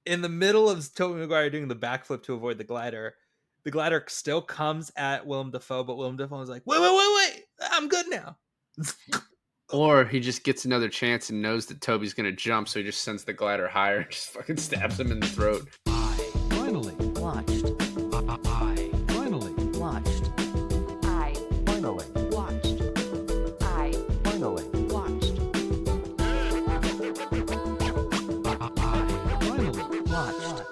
in the middle of Tobey Maguire doing the backflip to avoid the glider still comes at Willem Dafoe, but Willem Dafoe is like, wait, I'm good now. Or he just gets another chance and knows that Toby's gonna jump, so he just sends the glider higher and just fucking stabs him in the throat. I finally watched. I finally watched. I Finally watched. I finally watched. finally watched.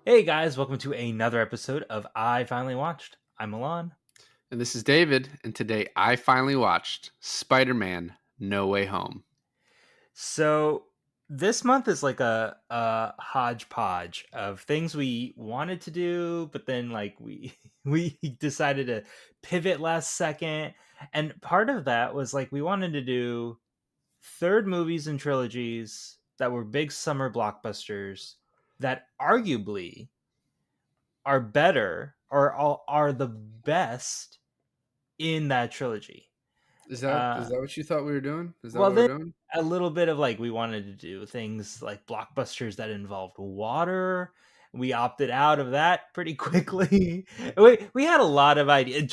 Hey guys, welcome to another episode of I Finally Watched. I'm Milan. And this is David, and today I finally watched Spider-Man No Way Home. So this month is like a hodgepodge of things we wanted to do, but then like we we decided to pivot last second. And part of that was like we wanted to do third movies and trilogies that were big summer blockbusters that arguably are better or are the best in that trilogy. Is that Uh, what you thought we were doing? Is that well, what we're then doing? a little bit of like we wanted to do things like blockbusters that involved water. We opted out of that pretty quickly. We had a lot of ideas.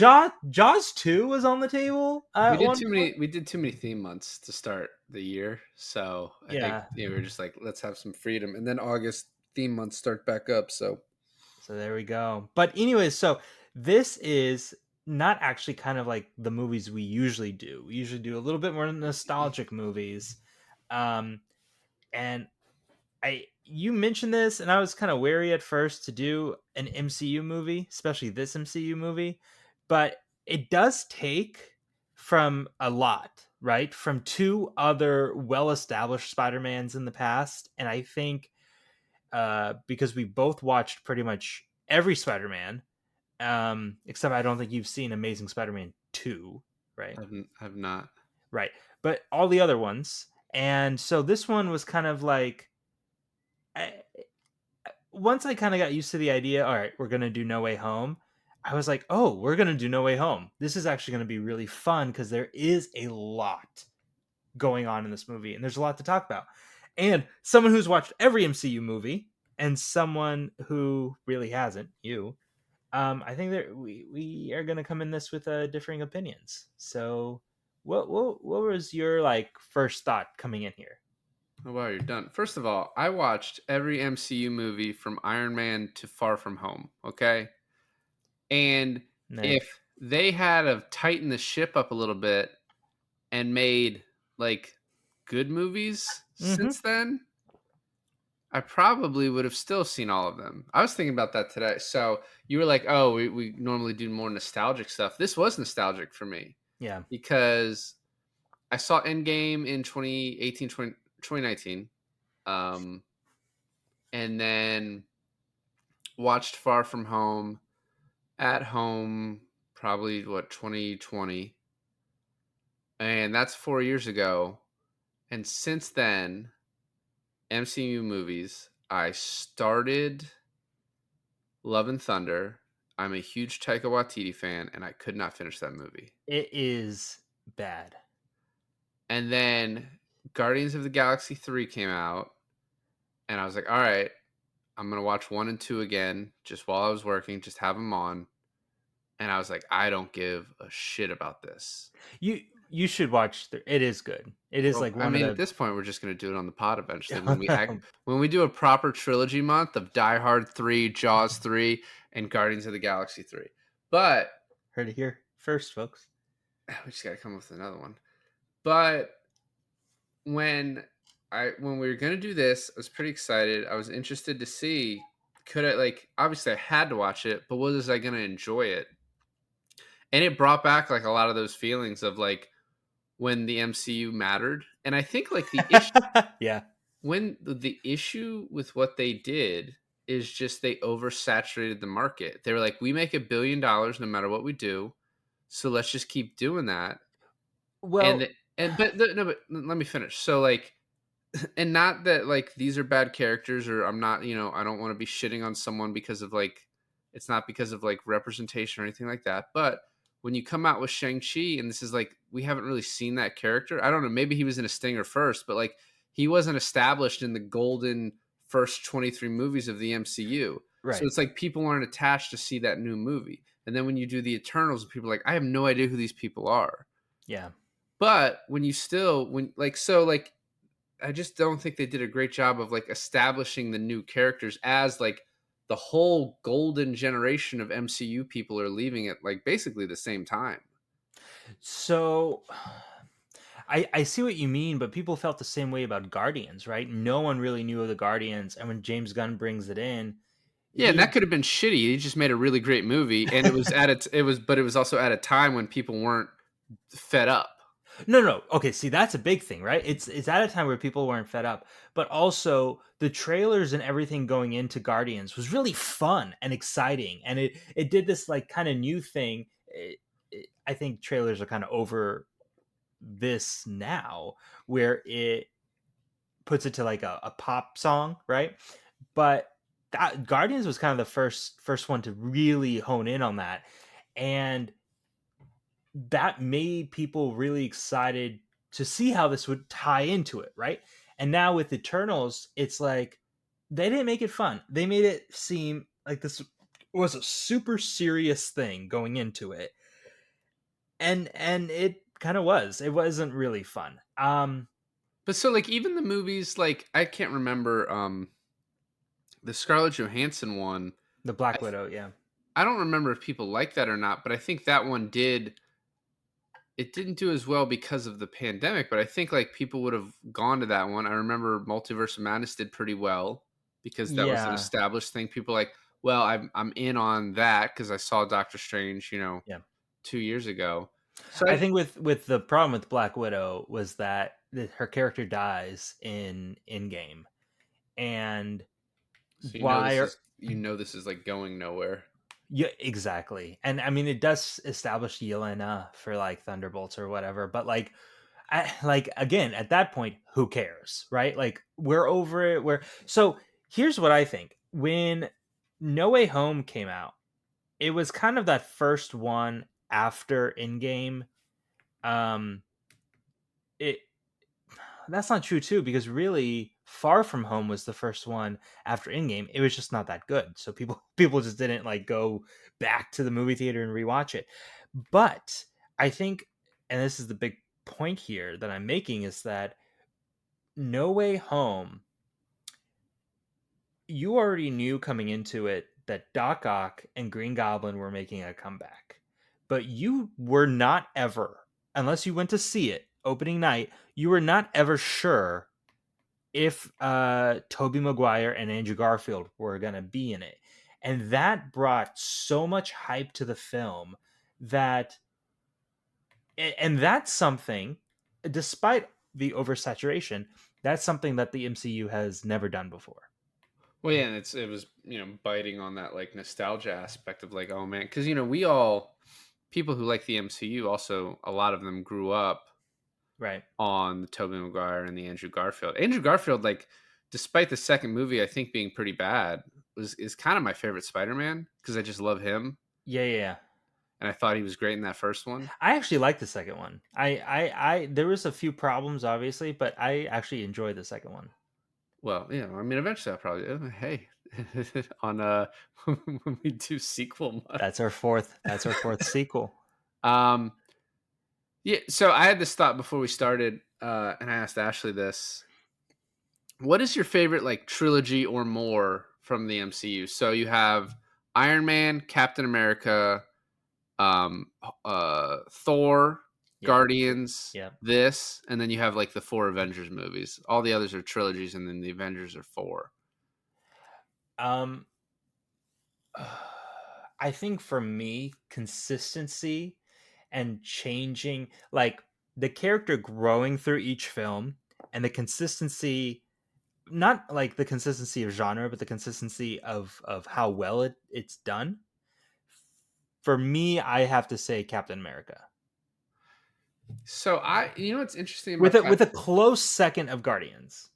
Jaws 2 was on the table We at did one too point. many. We did too many theme months to start the year, so I think Yeah. we were just like, let's have some freedom, and then August theme months start back up. So So there we go. But anyways, so this is not actually kind of like the movies we usually do. We usually do a little bit more nostalgic movies. Um and I you mentioned this and I was kind of wary at first to do an MCU movie, especially this MCU movie, but it does take from a lot, right? From two other well-established Spider-Mans in the past, and I think because we both watched pretty much every Spider-Man, except I don't think you've seen Amazing Spider-Man 2, right? I've not. Right. But all the other ones. And so this one was kind of like I, once I kind of got used to the idea, all right, we're going to do No Way Home. I was like, "Oh, we're going to do No Way Home. This is actually going to be really fun because there is a lot going on in this movie and there's a lot to talk about." And someone who's watched every MCU movie and someone who really hasn't, you, I think that we are gonna come in this with differing opinions. So, what was your like first thought coming in here? Oh, wow, you're done. First of all, I watched every MCU movie from Iron Man to Far From Home. Okay, and Nice. if they had have tightened the ship up a little bit and made like good movies Mm-hmm. since then, I probably would have still seen all of them. I was thinking about that today. So you were like, oh, we normally do more nostalgic stuff. This was nostalgic for me Yeah. because I saw Endgame in 2018, 2019, and then watched Far From Home at home, probably what, 2020. And that's 4 years ago. And since then, MCU movies, I started Love and Thunder. I'm a huge Taika Waititi fan, and I could not finish that movie. It is bad. And then Guardians of the Galaxy 3 came out, and I was like, all right, I'm going to watch 1 and 2 again just while I was working, just have them on. And I was like, I don't give a shit about this. You should watch. It is good. It is Well, like I one of mean, at the. this point, we're just going to do it on the pod eventually when we do a proper trilogy month of Die Hard 3, Jaws 3, and Guardians of the Galaxy 3. But Heard it here first, folks. we just got to come up with another one. But when we were going to do this, I was pretty excited. I was interested to see, could I, like, obviously I had to watch it, but was I going to enjoy it? And it brought back like a lot of those feelings of like when the MCU mattered. And I think like the issue Yeah. when the issue with what they did is just they oversaturated the market. They were like, we make $1 billion no matter what we do, so let's just keep doing that. Well, But let me finish. So like, and not that like these are bad characters, or I'm not, I don't want to be shitting on someone because of like, it's not because of like representation or anything like that. But when you come out with Shang-Chi, and this is like, we haven't really seen that character. I don't know, maybe he was in a stinger first, but like he wasn't established in the golden first 23 movies of the MCU. So Right. it's like people aren't attached to see that new movie. And then when you do the Eternals, people are like, I have no idea who these people are. Yeah. But when you still when like so like I just don't think they did a great job of like establishing the new characters as like the whole golden generation of MCU people are leaving at like basically the same time. So I see what you mean, but people felt the same way about Guardians, right? No one really knew of the Guardians, and when James Gunn brings it in, Yeah, and that he could have been shitty. He just made a really great movie, and it was also at a time when people weren't fed up. no. Okay, see that's a big thing, right? It's at a time where people weren't fed up, but also the trailers and everything going into Guardians was really fun and exciting, and it did this like kind of new thing. I think trailers are kind of over this now, where it puts it to like a pop song, right? But that Guardians was kind of the first one to really hone in on that, and that made people really excited to see how this would tie into it, right? And now with Eternals, it's like they didn't make it fun. They made it seem like this was a super serious thing going into it. And it kind of was. It wasn't really fun. But so like even the movies, like I can't remember the Scarlett Johansson one. The Black Widow, yeah. I don't remember if people like that or not, but I think that one did. It didn't do as well because of the pandemic, but I think like people would have gone to that one. I remember Multiverse of Madness did pretty well because that was an Yeah. established thing. People like, well, I'm in on that because I saw Doctor Strange, Yeah. 2 years ago. So I think with the problem with Black Widow was that her character dies in game, and so why are this is like going nowhere. yeah, exactly. And I mean it does establish Yelena for like Thunderbolts or whatever, but like again at that point who cares, right? Like we're over it. So here's what I think. When No Way Home came out, it was kind of that first one after Endgame. um it That's not true too, because really Far From Home was the first one after Endgame. It was just not that good, so people just didn't like go back to the movie theater and rewatch it. But I think, and this is the big point here that I'm making, is that No Way Home, you already knew coming into it that Doc Ock and Green Goblin were making a comeback, but you were not ever, unless you went to see it opening night, you were not ever sure if Tobey Maguire and Andrew Garfield were going to be in it. And that brought so much hype to the film that, and that's something, despite the oversaturation, that's something that the MCU has never done before. Well, yeah, and it was biting on that like nostalgia aspect of like, oh man, because people who like the MCU also, a lot of them grew up Right. on the Tobey Maguire and the Andrew Garfield. Andrew Garfield, like, despite the second movie I think being pretty bad, is kind of my favorite Spider-Man because I just love him, Yeah. and I thought he was great in that first one. I actually like the second one. I there was a few problems obviously, but I actually enjoyed the second one. Well, I mean, eventually I'll probably hey on when we do sequel month. That's our fourth sequel. Yeah, so I had this thought before we started, and I asked Ashley this. What is your favorite like trilogy or more from the MCU? So you have Iron Man, Captain America, Thor, Yeah. Guardians, Yeah. this, and then you have like the 4 Avengers movies. All the others are trilogies, and then the Avengers are 4. I think for me, consistency and changing, like the character growing through each film, and the consistency, not like the consistency of genre, but the consistency of how well it's done. For me, I have to say Captain America. So what's interesting With about with a close second of Guardians.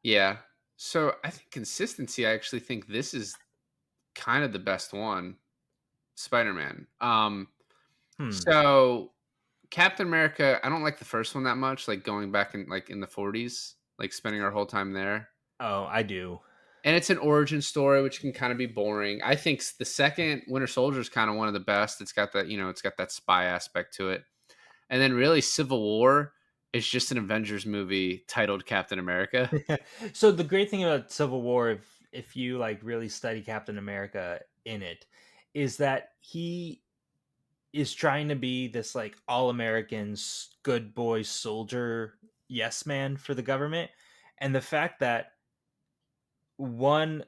Yeah. So I think consistency, I actually think this is kind of the best one. Spider-Man. So Captain America, I don't like the first one that much, like going back in like in the 40s. like spending our whole time there. Oh, I do. And it's an origin story, which can kind of be boring. I think the second Winter Soldier is kind of one of the best. It's got that, it's got that spy aspect to it. And then really Civil War is just an Avengers movie titled Captain America. So the great thing about Civil War, if you like really study Captain America in it, is that he is trying to be this like all-American good boy soldier yes man for the government, and the fact that one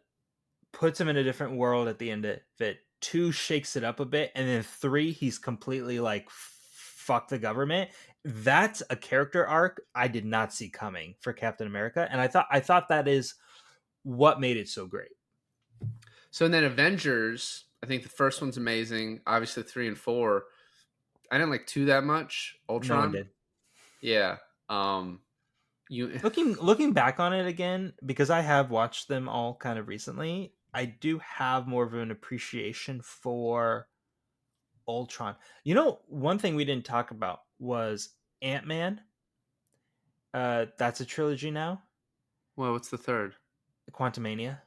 puts him in a different world at the end of it, two shakes it up a bit, and then three he's completely like fuck the government. That's a character arc I did not see coming for Captain America, and I thought that is what made it so great. So and then Avengers, I think the first one's amazing. Obviously 3 and 4. I didn't like 2 that much. Ultron. No one did. Yeah. You Looking back on it again, because I have watched them all kind of recently, I do have more of an appreciation for Ultron. One thing we didn't talk about was Ant-Man. That's a trilogy now. Well, what's the third? Quantumania.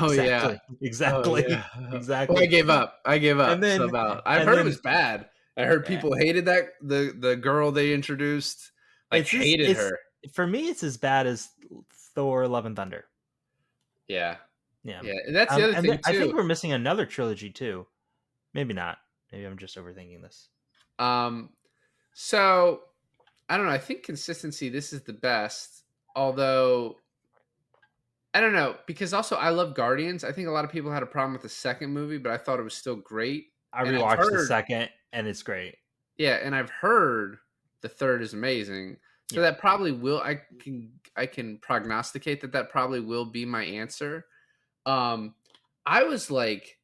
Oh yeah, exactly. Oh, yeah. Exactly. Well, I gave up. And then- I've and heard then- it was bad. I heard people hated that the girl they introduced. Like hated her. For me, it's as bad as Thor: Love and Thunder. Yeah. Yeah. Yeah, and that's the other and thing too. I think we're missing another trilogy too. Maybe not. Maybe I'm just overthinking this. So I don't know. I think consistency. This is the best. Although I don't know, because also I love Guardians. I think a lot of people had a problem with the second movie, but I thought it was still great. I And I've rewatched the heard- second, and it's great. Yeah, and I've heard the third is amazing. So Yeah. that probably will. I can prognosticate that probably will be my answer. I was like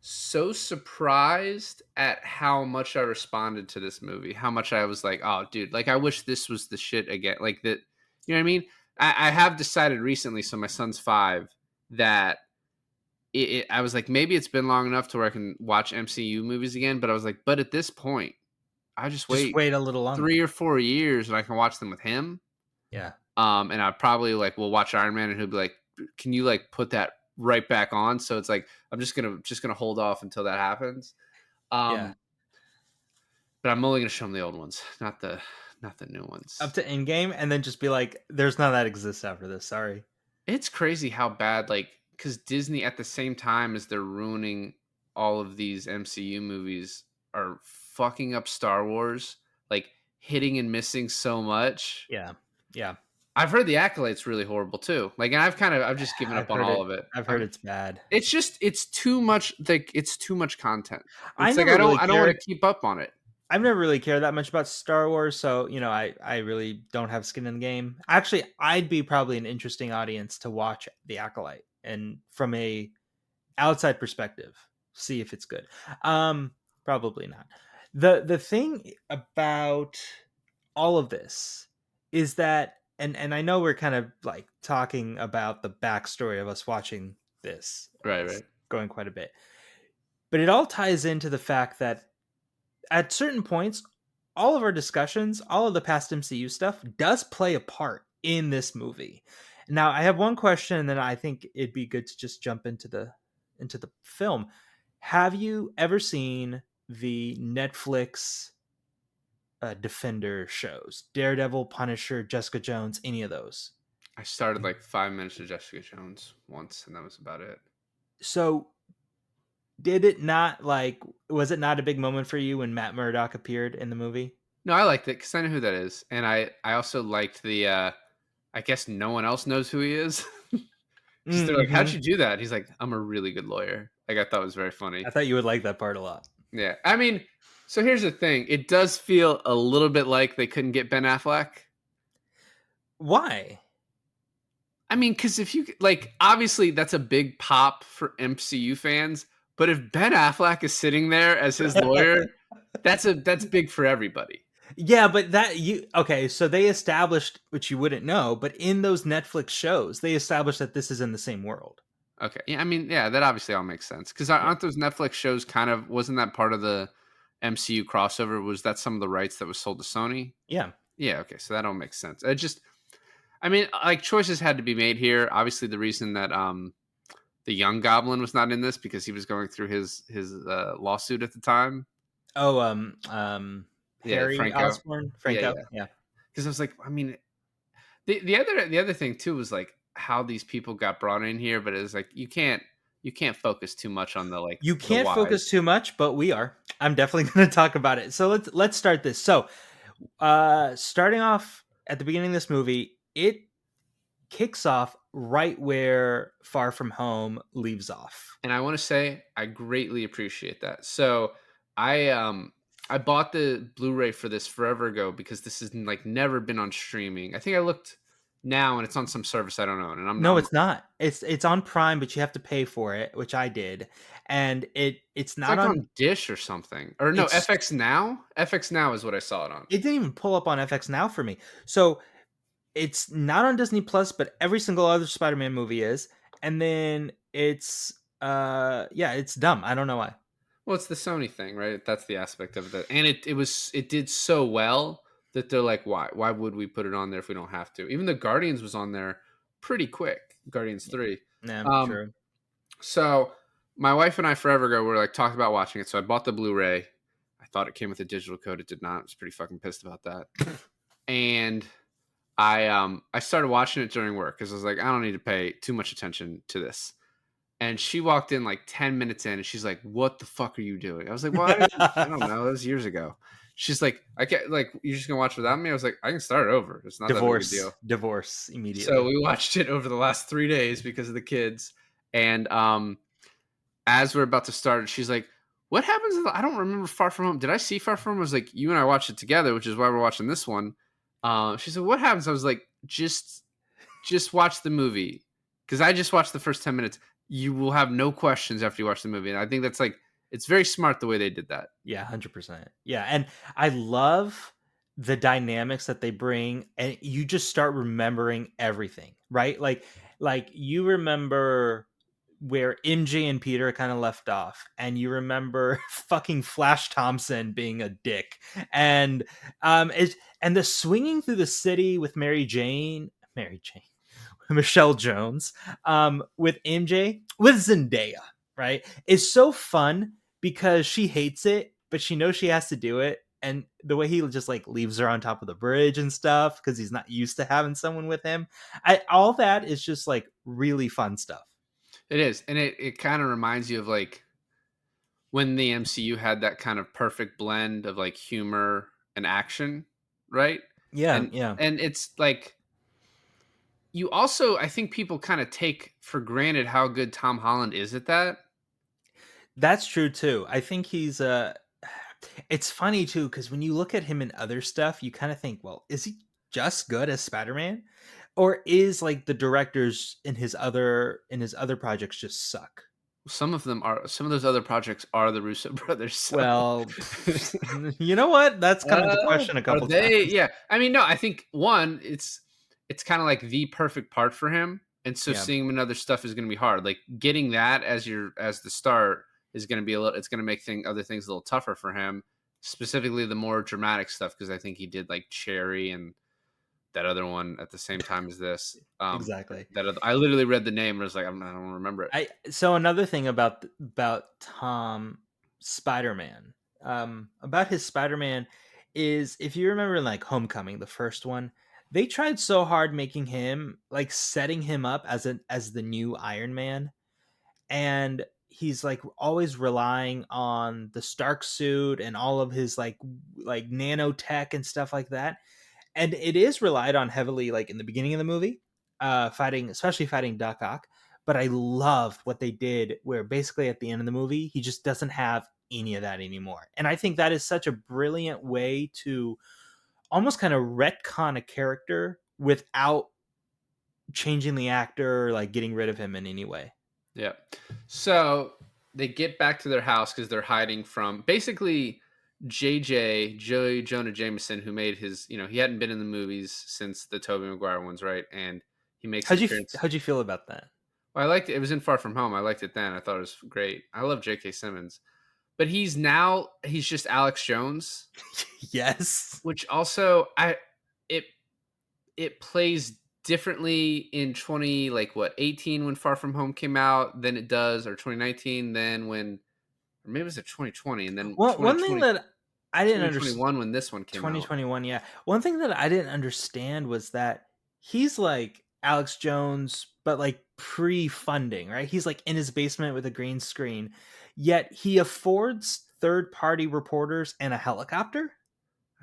so surprised at how much I responded to this movie. How much I was like, oh, dude, like I wish this was the shit again. Like that, you know what I mean? I have decided recently, so my son's 5, that I was like, maybe it's been long enough to where I can watch MCU movies again. But I was like, but at this point, I just wait a little longer. 3 or 4 years and I can watch them with him. Yeah. And I probably like will watch Iron Man and he'll be like, can you like put that right back on? So it's like I'm just gonna hold off until that happens. Yeah. But I'm only gonna show him the old ones, not the new ones. Up to Endgame, and then just be like, "There's none that exists after this." Sorry. It's crazy how bad, like, because Disney at the same time as they're ruining all of these MCU movies are fucking up Star Wars, like hitting and missing so much. Yeah. Yeah. I've heard the Acolyte's really horrible too. Like, and I've just given up on all of it. I've heard it's bad. It's too much. Like, it's too much content. I It's like never really I don't want cared. to keep up on it. I've never really cared that much about Star Wars, so I really don't have skin in the game. Actually, I'd be probably an interesting audience to watch The Acolyte, and from a outside perspective, see if it's good. Probably not. The thing about all of this is that, and I know we're kind of like talking about the backstory of us watching this, Right. going quite a bit, but it all ties into the fact that at certain points, all of our discussions, all of the past MCU stuff does play a part in this movie. Now, I have one question, and then I think it'd be good to just jump into the film. Have you ever seen the Netflix Defender shows? Daredevil, Punisher, Jessica Jones, any of those? I started like 5 minutes of Jessica Jones once, and that was about it. So was it not a big moment for you when Matt Murdock appeared in the movie? No, I liked it because I know who that is, and I also liked the. I guess no one else knows who he is. Just they're like, "How'd you do that?" He's like, "I'm a really good lawyer." Like, I thought it was very funny. I thought you would like that part a lot. Yeah, I mean, so here's the thing: it does feel a little bit like they couldn't get Ben Affleck. Why? I mean, because if you like, obviously that's a big pop for MCU fans. But if Ben Affleck is sitting there as his lawyer, that's big for everybody. Yeah, but so they established, which you wouldn't know, but in those Netflix shows, they established that this is in the same world. Okay. Yeah, I mean, yeah, that obviously all makes sense. Because aren't those Netflix shows wasn't that part of the MCU crossover? Was that some of the rights that was sold to Sony? Yeah. Yeah, okay. So that all makes sense. I mean, like choices had to be made here. Obviously, the reason that the young Goblin was not in this because he was going through his lawsuit at the time. Oh, Yeah, Harry Franco. Osborn, Yeah, Franco. yeah. Yeah, Because I was like, I mean, the other thing too was like how these people got brought in here, but it's like you can't focus too much on the like you the can't focus whys. too much, but we are. I'm definitely going to talk about it. So let's start this. So, starting off at the beginning of this movie, it kicks off right where Far From Home leaves off. And I want to say I greatly appreciate that. So I bought the Blu-ray for this forever ago because this has like never been on streaming. I think I looked now and it's on some service I don't know, and No, it's not. It's on Prime, but you have to pay for it, which I did. And it's it's not like on. on Dish or something. Or no, It's FX Now. FX Now is what I saw it on. it didn't even pull up on FX Now for me. So it's not on Disney Plus, but every single other Spider-Man movie is. And then it's yeah, it's dumb. I don't know why. Well, it's the Sony thing, right? That's the aspect of it. And it did so well that they're like, why? Why would we put it on there if we don't have to? Even the Guardians was on there pretty quick. Guardians 3. Yeah, Um, true. so my wife and I forever ago were like talking about watching it. So I bought the Blu-ray. I thought it came with a digital code. It did not. I was pretty fucking pissed about that. And I started watching it during work because I was like, I don't need to pay too much attention to this. And she walked in like 10 minutes in and she's like, what the fuck are you doing? I was like, well, I don't know. It was years ago. She's like, I can't, like, you're just going to watch without me? I was like, I can start it over. It's not that big a deal. Divorce So immediately. we watched it over the last 3 days because of the kids. And as we're about to start, she's like, what happens? I don't remember Far From Home. Did I see Far From Home? I was like, you and I watched it together, which is why we're watching this one. She said, what happens? I was like, just watch the movie. Because I just watched the first 10 minutes. You will have no questions after you watch the movie. And I think that's like, it's very smart the way they did that. Yeah, 100%. Yeah, and I love the dynamics that they bring, and you just start remembering everything, right? Like you remember where MJ and Peter kind of left off, and you remember fucking Flash Thompson being a dick, and it's and the swinging through the city with Mary Jane, Michelle Jones, with MJ, with Zendaya, right? Is so fun because she hates it, but she knows she has to do it. And the way he just like leaves her on top of the bridge and stuff because he's not used to having someone with him. All that is just like really fun stuff. It is. And it kind of reminds you of like when the MCU had that kind of perfect blend of like humor and action, right? Yeah, And yeah. and it's like you also, I think people kind of take for granted how good Tom Holland is at that. That's true too. I think he's it's funny too because when you look at him in other stuff, you kind of think, well, is he just good as Spider-Man, or is like the directors in his other projects just suck? Some of those other projects are the Russo brothers. So. Well, you know what? That's come into question a Are couple they? times. Yeah. I mean, no. I think one, it's kind of like the perfect part for him, and so Yeah, seeing him in other stuff is going to be hard. Like getting that as the start is going to be a little. It's going to make other things a little tougher for him, specifically the more dramatic stuff because I think he did like Cherry and that other one at the same time as this. exactly. I literally read the name and was like, I don't remember it. So another thing about Tom Spider-Man, about his Spider-Man is if you remember in like Homecoming, the first one, they tried so hard making him like setting him up as the new Iron Man, and he's like always relying on the Stark suit and all of his like nanotech and stuff like that, and it is relied on heavily like in the beginning of the movie, especially fighting Doc Ock. But I love what they did where basically at the end of the movie he just doesn't have any of that anymore, and I think that is such a brilliant way to almost kind of retcon a character without changing the actor or like getting rid of him in any way. Yeah. So they get back to their house because they're hiding from basically Joey Jonah Jameson, who made his, he hadn't been in the movies since the Tobey Maguire ones, right? And he makes his appearance. How'd you feel about that? Well, I liked it. It was in Far From Home. I liked it then. I thought it was great. I love J.K. Simmons. But he's just Alex Jones. Yes. Which also it plays differently in 20 like what 18 when Far From Home came out than it does, or 2019 then when, or maybe it was 2020 and then One thing that I didn't understand. 2021 when this one came out. 2021, yeah. One thing that I didn't understand was that he's like Alex Jones, but like pre-funding, right? He's like in his basement with a green screen, yet he affords third-party reporters and a helicopter.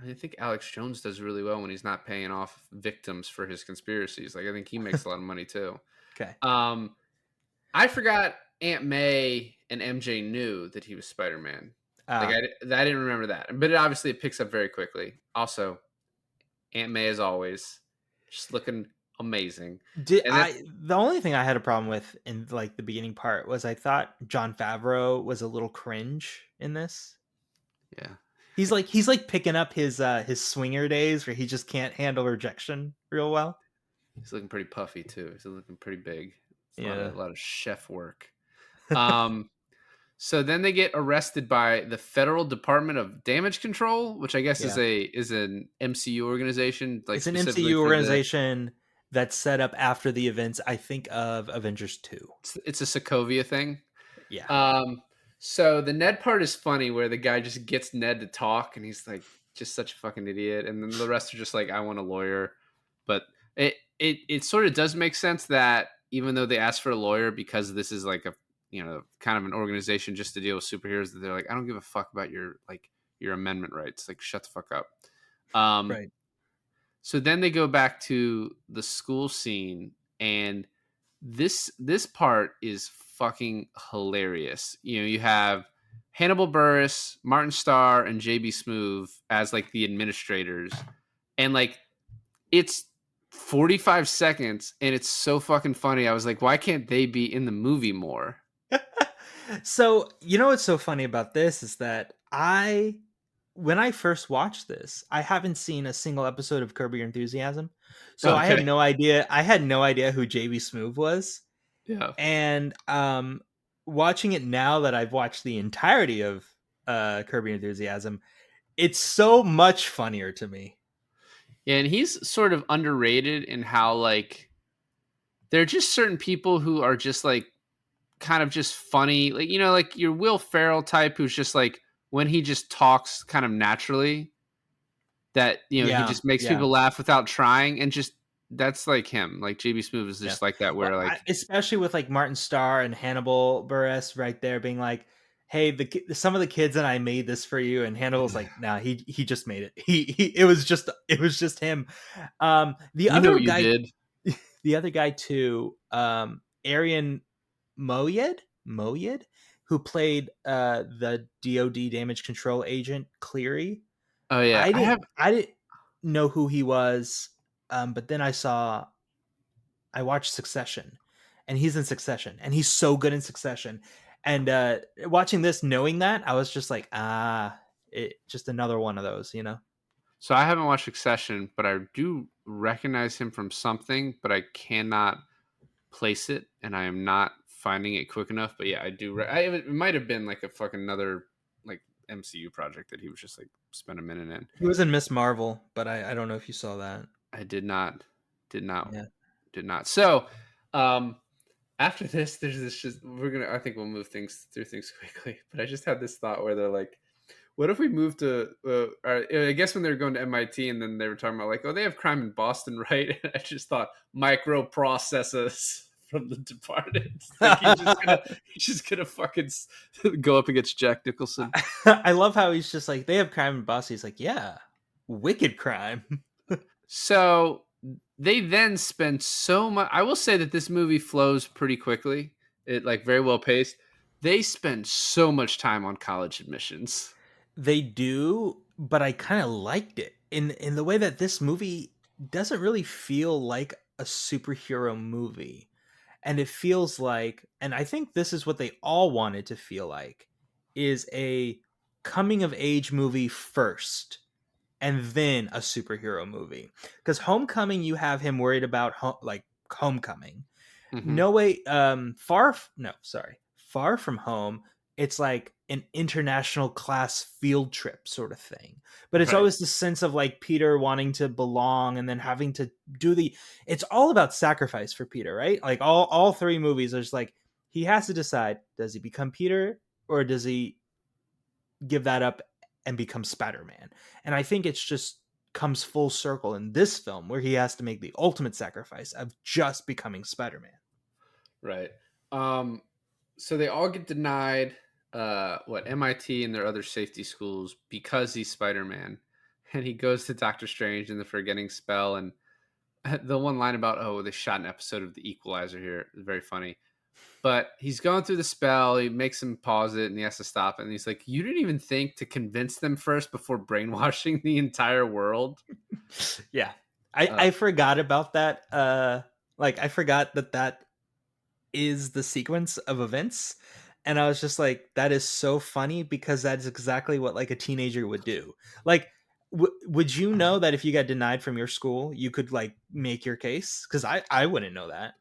I think Alex Jones does really well when he's not paying off victims for his conspiracies. Like I think he makes a lot of money too. Okay. I forgot Aunt May and MJ knew that he was Spider-Man. Like Uh, I didn't remember that, but it picks up very quickly. Also, Aunt May as always, just looking amazing. did And that's I the only thing I had a problem with in like the beginning part was I thought John Favreau was a little cringe in this. yeah, He's like picking up his swinger days where he just can't handle rejection real well. he's looking pretty puffy too. He's looking pretty big. It's Yeah. a lot of chef work. Um, so then they get arrested by the Federal Department of Damage Control, which I guess Yeah. is an MCU organization. Like It's an specifically MCU for organization that's set up after the events, I think, of Avengers 2. it's a Sokovia thing. Yeah. So the Ned part is funny where the guy just gets Ned to talk and he's like just such a fucking idiot, and then the rest are just like, I want a lawyer. But it sort of does make sense that even though they asked for a lawyer because this is like a kind of an organization just to deal with superheroes, that they're like, I don't give a fuck about your amendment rights. Like shut the fuck up. Right. So then they go back to the school scene, and this part is fucking hilarious. You have Hannibal Buress, Martin Starr, and JB Smoove as like the administrators, and like it's 45 seconds, and it's so fucking funny. I was like, why can't they be in the movie more? So, what's so funny about this is that when I first watched this, I haven't seen a single episode of Curb Your Enthusiasm. So I had Okay. no idea. I had no idea who JB Smoove was. Yeah. And watching it now that I've watched the entirety of Curb Your Enthusiasm, it's so much funnier to me. Yeah, and he's sort of underrated in how like there are just certain people who are just like kind of just funny, like like your Will Ferrell type, who's just like when he just talks kind of naturally, that he Yeah, just makes yeah. people laugh without trying, and just that's like him. Like JB Smoove is just like that, where Well, like especially with like Martin Starr and Hannibal Buress right there being like, hey, some of the kids and I made this for you, and Hannibal's like, nah, he just made it. It was just him. The other what you guy, did. the other guy too, Arian Moayed, who played the DoD damage control agent Cleary. Oh yeah, I didn't know who he was, but then I watched Succession, and he's in Succession, and he's so good in Succession. And watching this, knowing that, I was just like, just another one of those, So I haven't watched Succession, but I do recognize him from something, but I cannot place it, and I am not finding it quick enough. But yeah, I do. It might have been like a fucking another like MCU project that he was just like spent a minute in. He was in Miss Marvel, but I don't know if you saw that. I did not. Yeah. Did not. So, after this, there's this I think we'll move through things quickly, but I just had this thought where they're like, what if we moved to, I guess when they were going to MIT and then they were talking about like, oh, they have crime in Boston, right? And I just thought microprocessors from The Departed. Like he's just gonna fucking go up against Jack Nicholson. I love how he's just like, they have crime in Boston. He's like, yeah, wicked crime. So they then spend so much. I will say that this movie flows pretty quickly. It like very well paced. They spend so much time on college admissions. They do, but I kind of liked it in the way that this movie doesn't really feel like a superhero movie. And it feels like, and I think this is what they all wanted to feel like, is a coming of age movie first and then a superhero movie. Because Homecoming, you have him worried about Homecoming. Mm-hmm. Far From Home, it's like an international class field trip sort of thing. But it's Right. always the sense of like Peter wanting to belong and then having to do the it's all about sacrifice for Peter, right? Like all three movies are just like he has to decide, does he become Peter or does he give that up and become Spider-Man? And I think it's just comes full circle in this film where he has to make the ultimate sacrifice of just becoming Spider-Man. Right. Um, so they all get denied MIT and their other safety schools because he's Spider-Man. And he goes to Doctor Strange in the forgetting spell, and the one line about, oh, they shot an episode of The Equalizer here is very funny. But he's going through the spell, he makes him pause it and he has to stop it. And he's like, you didn't even think to convince them first before brainwashing the entire world. Yeah. I forgot about that. Like I forgot that is the sequence of events. And I was just like, that is so funny because that's exactly what like a teenager would do. Like, would you know that if you got denied from your school, you could like make your case? Because I wouldn't know that.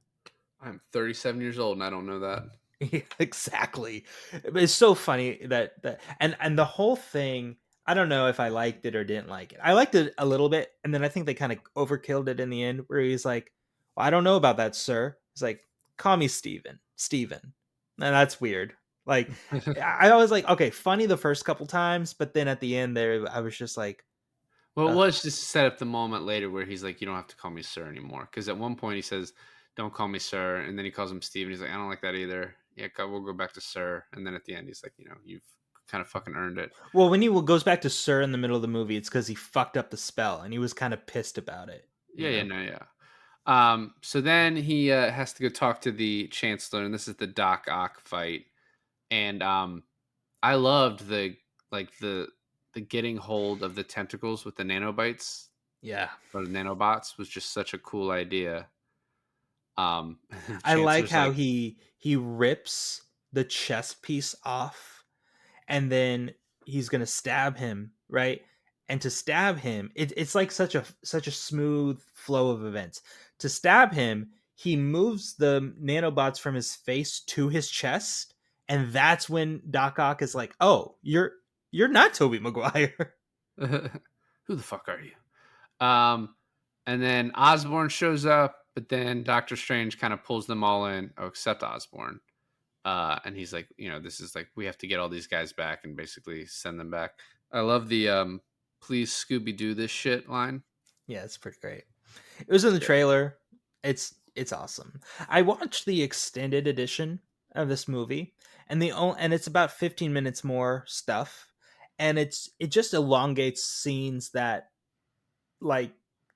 I'm 37 years old and I don't know that. Yeah, exactly. But it's so funny that and the whole thing. I don't know if I liked it or didn't like it. I liked it a little bit, and then I think they kind of overkilled it in the end, where he's like, well, "I don't know about that, sir." He's like, "Call me Steven. Steven." And that's weird. Like, I was like, okay, funny the first couple times, but then at the end there, I was just like, Well, it ugh. was just to set up the moment later where he's like, you don't have to call me sir anymore. Because at one point he says, don't call me sir. And then he calls him Steve. And he's like, I don't like that either. Yeah, we'll go back to sir. And then at the end, he's like, you've kind of fucking earned it. Well, when he goes back to Sir in the middle of the movie, it's because he fucked up the spell, and he was kind of pissed about it. Yeah, You yeah, know? no, yeah. So then he has to go talk to the Chancellor. And this is the Doc Ock fight. And I loved the getting hold of the tentacles with the nanobites Yeah. or the nanobots was just such a cool idea. I like Chancellor's how like, he rips the chest piece off and then he's gonna stab him, right? And to stab him, it's like such a smooth flow of events. To stab him, he moves the nanobots from his face to his chest, and that's when Doc Ock is like, "Oh, you're not Tobey Maguire." who the fuck are you? And then Osborn shows up, but then Doctor Strange kind of pulls them all in, except Osborn. And he's like, this is like, we have to get all these guys back and basically send them back. I love the please Scooby Doo this shit line. Yeah, it's pretty great. It was in the Yeah. trailer. It's awesome. I watched the extended edition of this movie, and and it's about 15 minutes more stuff, and it just elongates scenes that like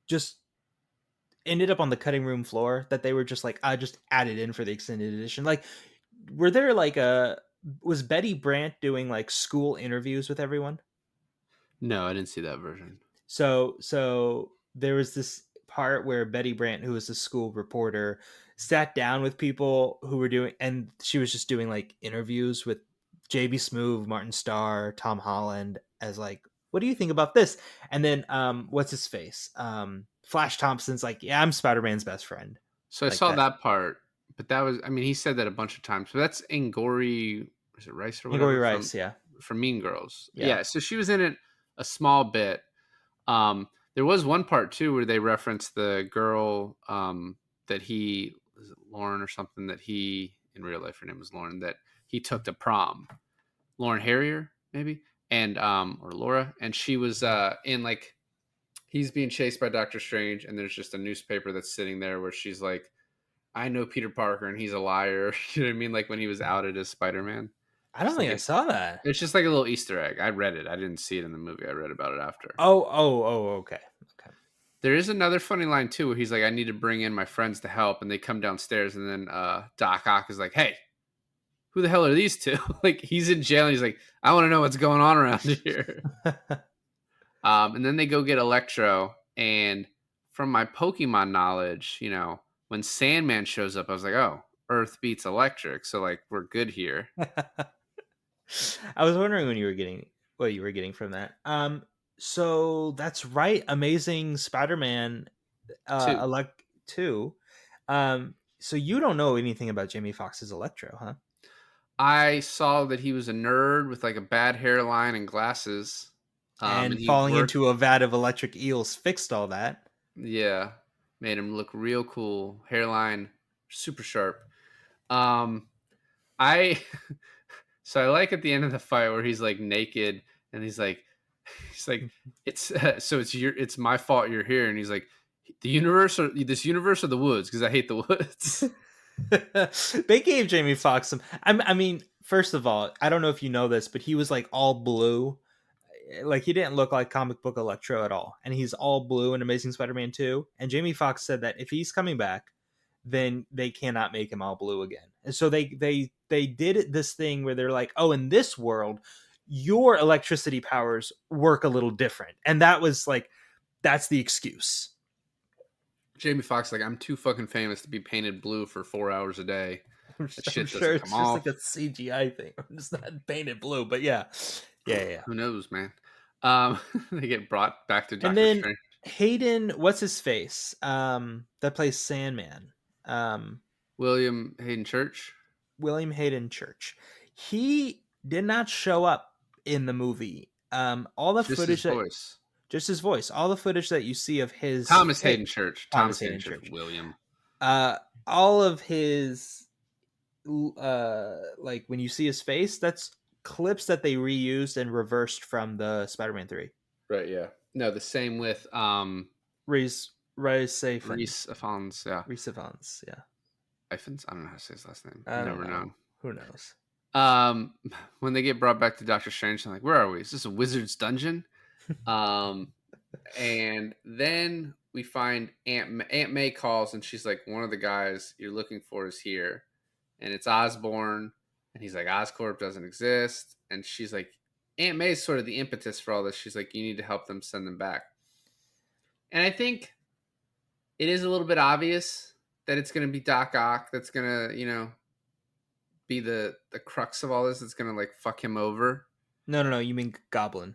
just ended up on the cutting room floor that they were just like I just added in for the extended edition. Like, were there like a was Betty Brant doing like school interviews with everyone? No, I didn't see that version. So there was this part where Betty Brant, who was the school reporter, sat down with people who were doing, and she was just doing like interviews with JB Smoove, Martin Starr, Tom Holland, as like, what do you think about this? And then what's his face? Flash Thompson's like, yeah, I'm Spider-Man's best friend. So I Like saw that. that part, but that was, I mean, he said that a bunch of times. But that's Angori, is it Rice or Angourie whatever Rice, yeah. from Mean Girls. Yeah. Yeah, so she was in it a small bit. There was one part too where they referenced the girl that he was it Lauren or something that he in real life her name was Lauren that he took to prom. Lauren Harrier maybe and or Laura and she was in like he's being chased by Doctor Strange and there's just a newspaper that's sitting there where she's like I know Peter Parker and he's a liar. You know what I mean? Like when he was outed as Spider-Man. I don't Just like think I saw that. it's just like a little Easter egg. I read it. I didn't see it in the movie. I read about it after. Oh, okay. Okay. There is another funny line too where he's like, I need to bring in my friends to help, and they come downstairs, and then Doc Ock is like, hey, who the hell are these two? Like he's in jail and he's like, I want to know what's going on around here. And then they go get Electro, and from my Pokemon knowledge, when Sandman shows up, I was like, oh, Earth beats Electric, so like we're good here. I was wondering what you were getting from that. So that's right. Amazing Spider-Man Two. Elect 2. So you don't know anything about Jamie Foxx's Electro, huh? I saw that he was a nerd with like a bad hairline and glasses. And And he falling worked, into a vat of electric eels fixed all that. yeah, made him look real cool. Hairline, super sharp. Um, I so I like at the end of the fight where he's like naked and he's like it's so it's my fault you're here, and he's like the universe or this universe or the woods because I hate the woods. They gave Jamie Foxx some. I mean, first of all, I don't know if you know this, but he was like all blue. Like he didn't look like comic book Electro at all, and he's all blue in Amazing Spider-Man 2. And Jamie Foxx said that if he's coming back, then they cannot make him all blue again. And so they did this thing where they're like, oh, in this world, your electricity powers work a little different, and that was like that's the excuse. Jamie Foxx like I'm too fucking famous to be painted blue for 4 hours a day. I'm That shit sure doesn't it's come just off. like a CGI thing. It's not painted blue, but yeah. Who knows, man? They get brought back to And Doctor then Strange. Hayden, what's his face? That plays Sandman. William Hayden Church. William Hayden Church. He did not show up in the movie. All the Just footage his that voice. just his voice, all the footage that you see of his Thomas Hayden Church. Thomas Thomas Hayden Hayden Church. Church. William. All of his like when you see his face, that's clips that they reused and reversed from the Spider-Man 3. Right. Yeah. No, the same with Reese Ifans. Reese Ifans. Yeah. Reese Ifans, yeah. Ifans. I don't know how to say his last name. I don't Never know. known. Who knows? When they get brought back to Doctor Strange, I'm like, where are we? Is this a wizard's dungeon? And then we find Aunt May calls, and she's like, one of the guys you're looking for is here, and it's Osborn, and he's like, Oscorp doesn't exist, and she's like, Aunt May's sort of the impetus for all this. She's like, you need to help them send them back, and I think it is a little bit obvious that it's going to be Doc Ock that's going to, be the crux of all this. It's going to like fuck him over. No. You mean Goblin?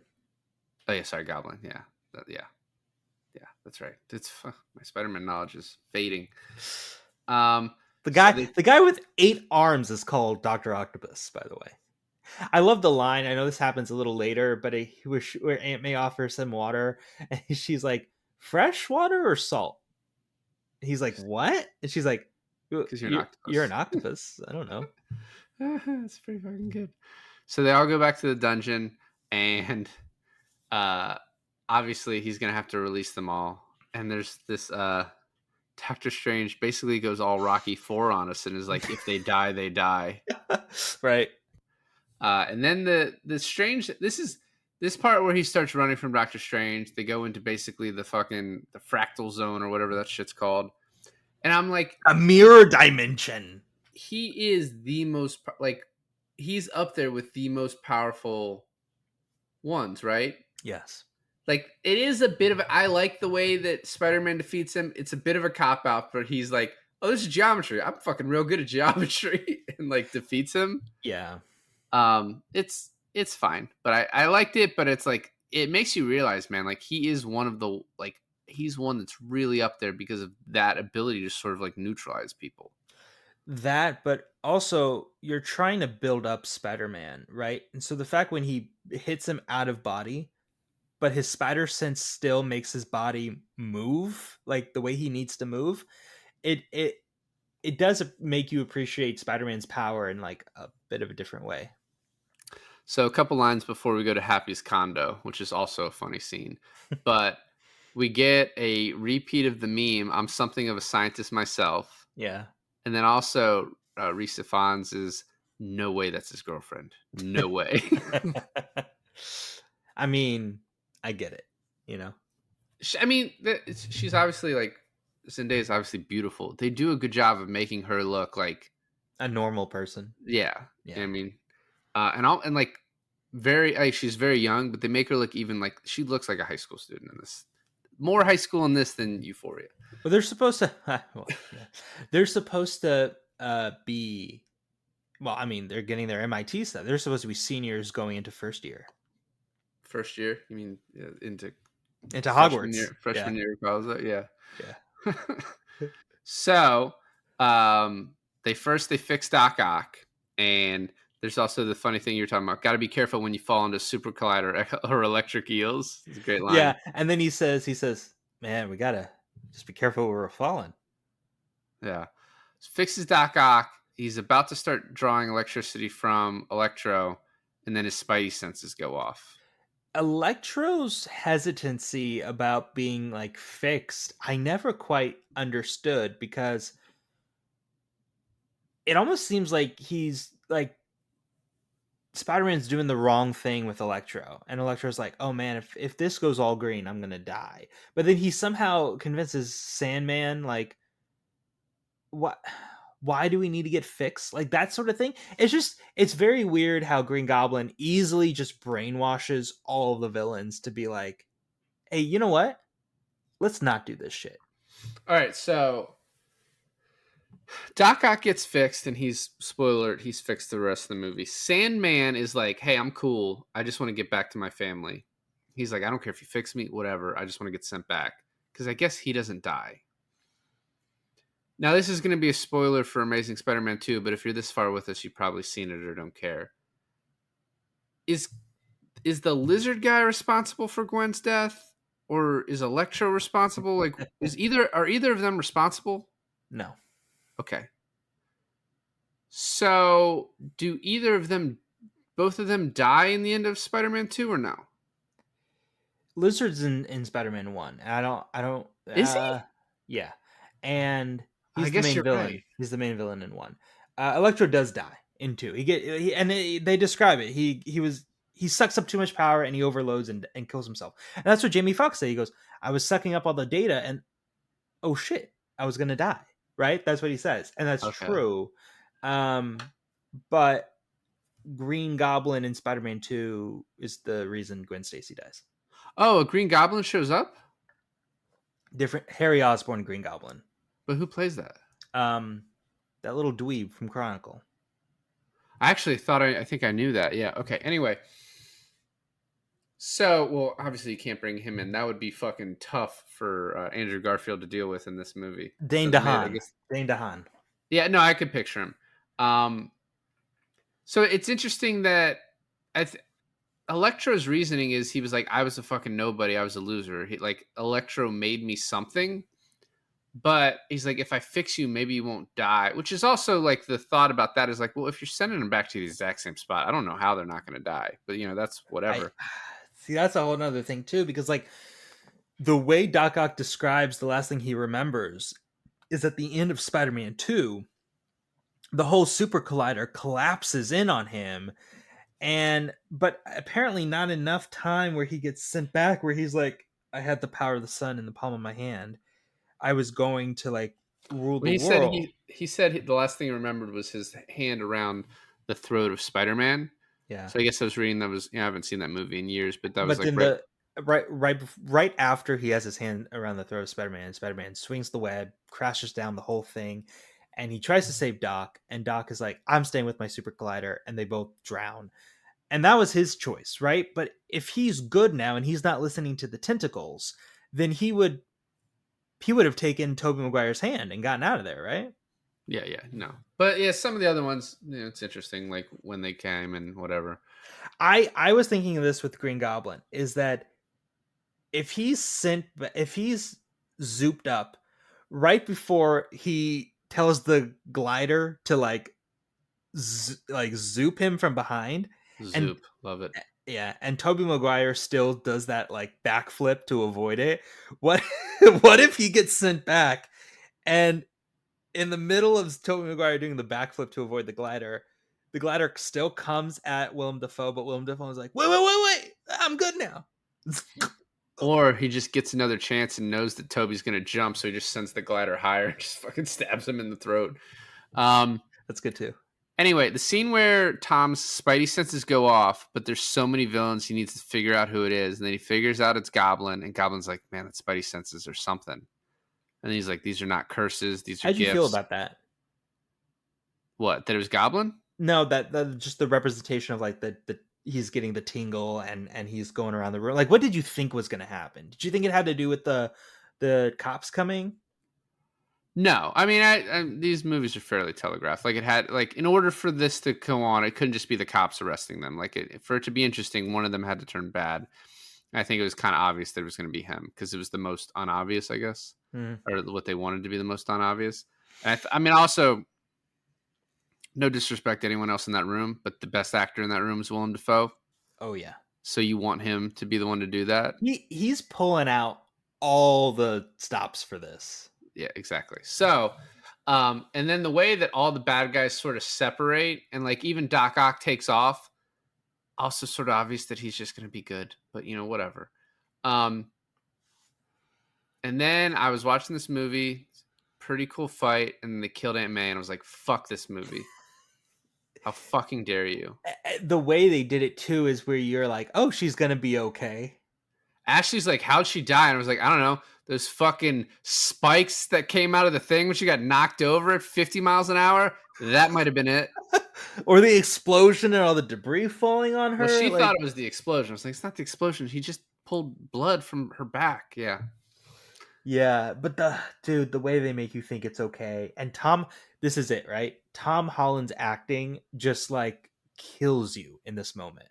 Oh yeah, sorry, Goblin. Yeah, yeah, that's right. It's my Spider-Man knowledge is fading. The guy with 8 arms is called Dr. Octopus, by the way. I love the line. I know this happens a little later, but where Aunt May offers him water, and she's like, "Fresh water or salt?" He's like, "What?" And she's like, because you're an octopus. You're an octopus. I don't know. That's pretty fucking good. So they all go back to the dungeon, and obviously he's gonna have to release them all. And there's this Doctor Strange basically goes all Rocky 4 on us and is like, if they die, they die. Right. And then the Strange, this part where he starts running from Doctor Strange, they go into basically the fractal zone or whatever that shit's called. And I'm like, a mirror dimension. He is the most, like, he's up there with the most powerful ones, right? Yes. Like, it is a bit of I like the way that Spider-Man defeats him. It's a bit of a cop-out, but he's like, oh, this is geometry. I'm fucking real good at geometry. And, like, defeats him. Yeah. It's fine. But I liked it, but it's like, it makes you realize, man, like, he is one of the, like, he's one that's really up there because of that ability to sort of, like, neutralize people. That, but also you're trying to build up Spider-Man, right? And so the fact when he hits him out of body, but his spider sense still makes his body move like the way he needs to move, it does make you appreciate Spider-Man's power in like a bit of a different way. So a couple lines before we go to Happy's condo, which is also a funny scene, but we get a repeat of the meme, I'm something of a scientist myself. Yeah. And then also Reese Ifans is no way that's his girlfriend. No way. I mean, I get it, you know? I mean, she's obviously like, Zendaya is obviously beautiful. They do a good job of making her look like a normal person. Yeah. You know what I mean? And like very, like, she's very young, but they make her look even like she looks like a high school student in this. More high school in this than Euphoria. Well, they're supposed to. They're supposed to be. Well, I mean, they're getting their MIT stuff. They're supposed to be seniors going into first year. First year? You mean into Hogwarts? Freshman year of college? Yeah. So, they fix Doc Ock, and There's also the funny thing you're talking about. Got to be careful when you fall into super collider or electric eels. It's a great line. Yeah, and then he says, "Man, we gotta just be careful where we're falling." Yeah. So fixes Doc Ock. He's about to start drawing electricity from Electro, and then his spidey senses go off. Electro's hesitancy about being like fixed, I never quite understood because it almost seems like he's like Spider-Man's doing the wrong thing with Electro, and Electro's like, "Oh man, if this goes all green, I'm gonna die." But then he somehow convinces Sandman, like, "What? Why do we need to get fixed?" Like that sort of thing. It's very weird how Green Goblin easily just brainwashes all of the villains to be like, "Hey, you know what? Let's not do this shit." All right, so Doc Ock gets fixed, and spoiler alert, he's fixed the rest of the movie. Sandman is like, "Hey, I'm cool. I just want to get back to my family." He's like, "I don't care if you fix me, whatever. I just want to get sent back." Because I guess he doesn't die. Now, this is going to be a spoiler for Amazing Spider-Man 2, but if you're this far with us, you've probably seen it or don't care. Is the lizard guy responsible for Gwen's death? Or is Electro responsible? Like, are either of them responsible? No. Okay. So, do both of them die in the end of Spider-Man 2 or no? Lizard's in Spider-Man 1. I don't Is he? Yeah. And I he's the guess main you're villain. right. He's the main villain in 1. Electro does die in 2. They describe it. He sucks up too much power and he overloads and kills himself. And that's what Jamie Foxx said. He goes, "I was sucking up all the data and oh shit, I was going to die." Right? That's what he says. And that's Okay. true. But Green Goblin in Spider-Man 2 is the reason Gwen Stacy dies. Oh, a Green Goblin shows up? Different Harry Osborn Green Goblin. But who plays that? That little dweeb from Chronicle. I actually thought I think I knew that. Yeah. Okay. Anyway. So, well, obviously you can't bring him in. That would be fucking tough for Andrew Garfield to deal with in this movie. Dane So they made, I DeHaan. guess, Dane DeHaan. yeah, no, I could picture him. So it's interesting that Electro's reasoning is he was like, I was a fucking nobody. I was a loser. Electro made me something. But he's like, if I fix you, maybe you won't die. Which is also like the thought about that is like, well, if you're sending them back to the exact same spot, I don't know how they're not going to die. But, that's whatever. See, that's a whole other thing, too, because, like, the way Doc Ock describes the last thing he remembers is at the end of Spider-Man 2, the whole super collider collapses in on him. But apparently not enough time where he gets sent back, where he's like, I had the power of the sun in the palm of my hand. I was going to like rule the world. He said the last thing he remembered was his hand around the throat of Spider-Man. Yeah. So I guess I was reading I haven't seen that movie in years, but that was But like then right after he has his hand around the throat of Spider-Man, Spider-Man swings the web, crashes down the whole thing, and he tries to save Doc, and Doc is like, I'm staying with my super collider, and they both drown. And that was his choice, right? But if he's good now and he's not listening to the tentacles, then he would have taken Tobey Maguire's hand and gotten out of there, right? Yeah, no. But yeah, some of the other ones, it's interesting, like when they came and whatever. I was thinking of this with Green Goblin, is that if he's zooped up right before he tells the glider to like zoop him from behind, Zoop, love it. Yeah, and Tobey Maguire still does that like backflip to avoid it. What what if he gets sent back and in the middle of Tobey Maguire doing the backflip to avoid the glider still comes at Willem Dafoe, but Willem Dafoe is like, wait, I'm good now. Or he just gets another chance and knows that Toby's going to jump, so he just sends the glider higher and just fucking stabs him in the throat. That's good too. Anyway, the scene where Tom's spidey senses go off, but there's so many villains, he needs to figure out who it is. And then he figures out it's Goblin, and Goblin's like, man, that spidey senses or something. And then he's like, these are not curses, these are How'd gifts. you feel about that? What, that it was Goblin? No, that just the representation of like the he's getting the tingle and he's going around the room. Like, what did you think was going to happen? Did you think it had to do with the cops coming? No, I mean, these movies are fairly telegraphed. Like it had, like, in order for this to go on, it couldn't just be the cops arresting them. Like for it to be interesting, one of them had to turn bad. I think it was kind of obvious that it was going to be him because it was the most unobvious, I guess, Mm. or what they wanted to be the most unobvious. And I mean, also, no disrespect to anyone else in that room, but the best actor in that room is Willem Dafoe. Oh yeah, So you want him to be the one to do that? he's pulling out all the stops for this. Yeah, exactly. So, and then the way that all the bad guys sort of separate, and like even Doc Ock takes off, also sort of obvious that he's just going to be good, but whatever. And then I was watching this movie, pretty cool fight, and they killed Aunt May, and I was like, "Fuck this movie! How fucking dare you!" The way they did it too is where you're like, oh, she's gonna be okay. Ashley's like, "How'd she die?" And I was like, "I don't know. Those fucking spikes that came out of the thing when she got knocked over at 50 miles an hour. That might have been it." Or the explosion and all the debris falling on her. Well, she like, thought it was the explosion. I was like, "It's not the explosion. He just pulled blood from her back." Yeah. yeah, but the way they make you think it's okay. And this is it, right? Tom Holland's acting just like kills you in this moment.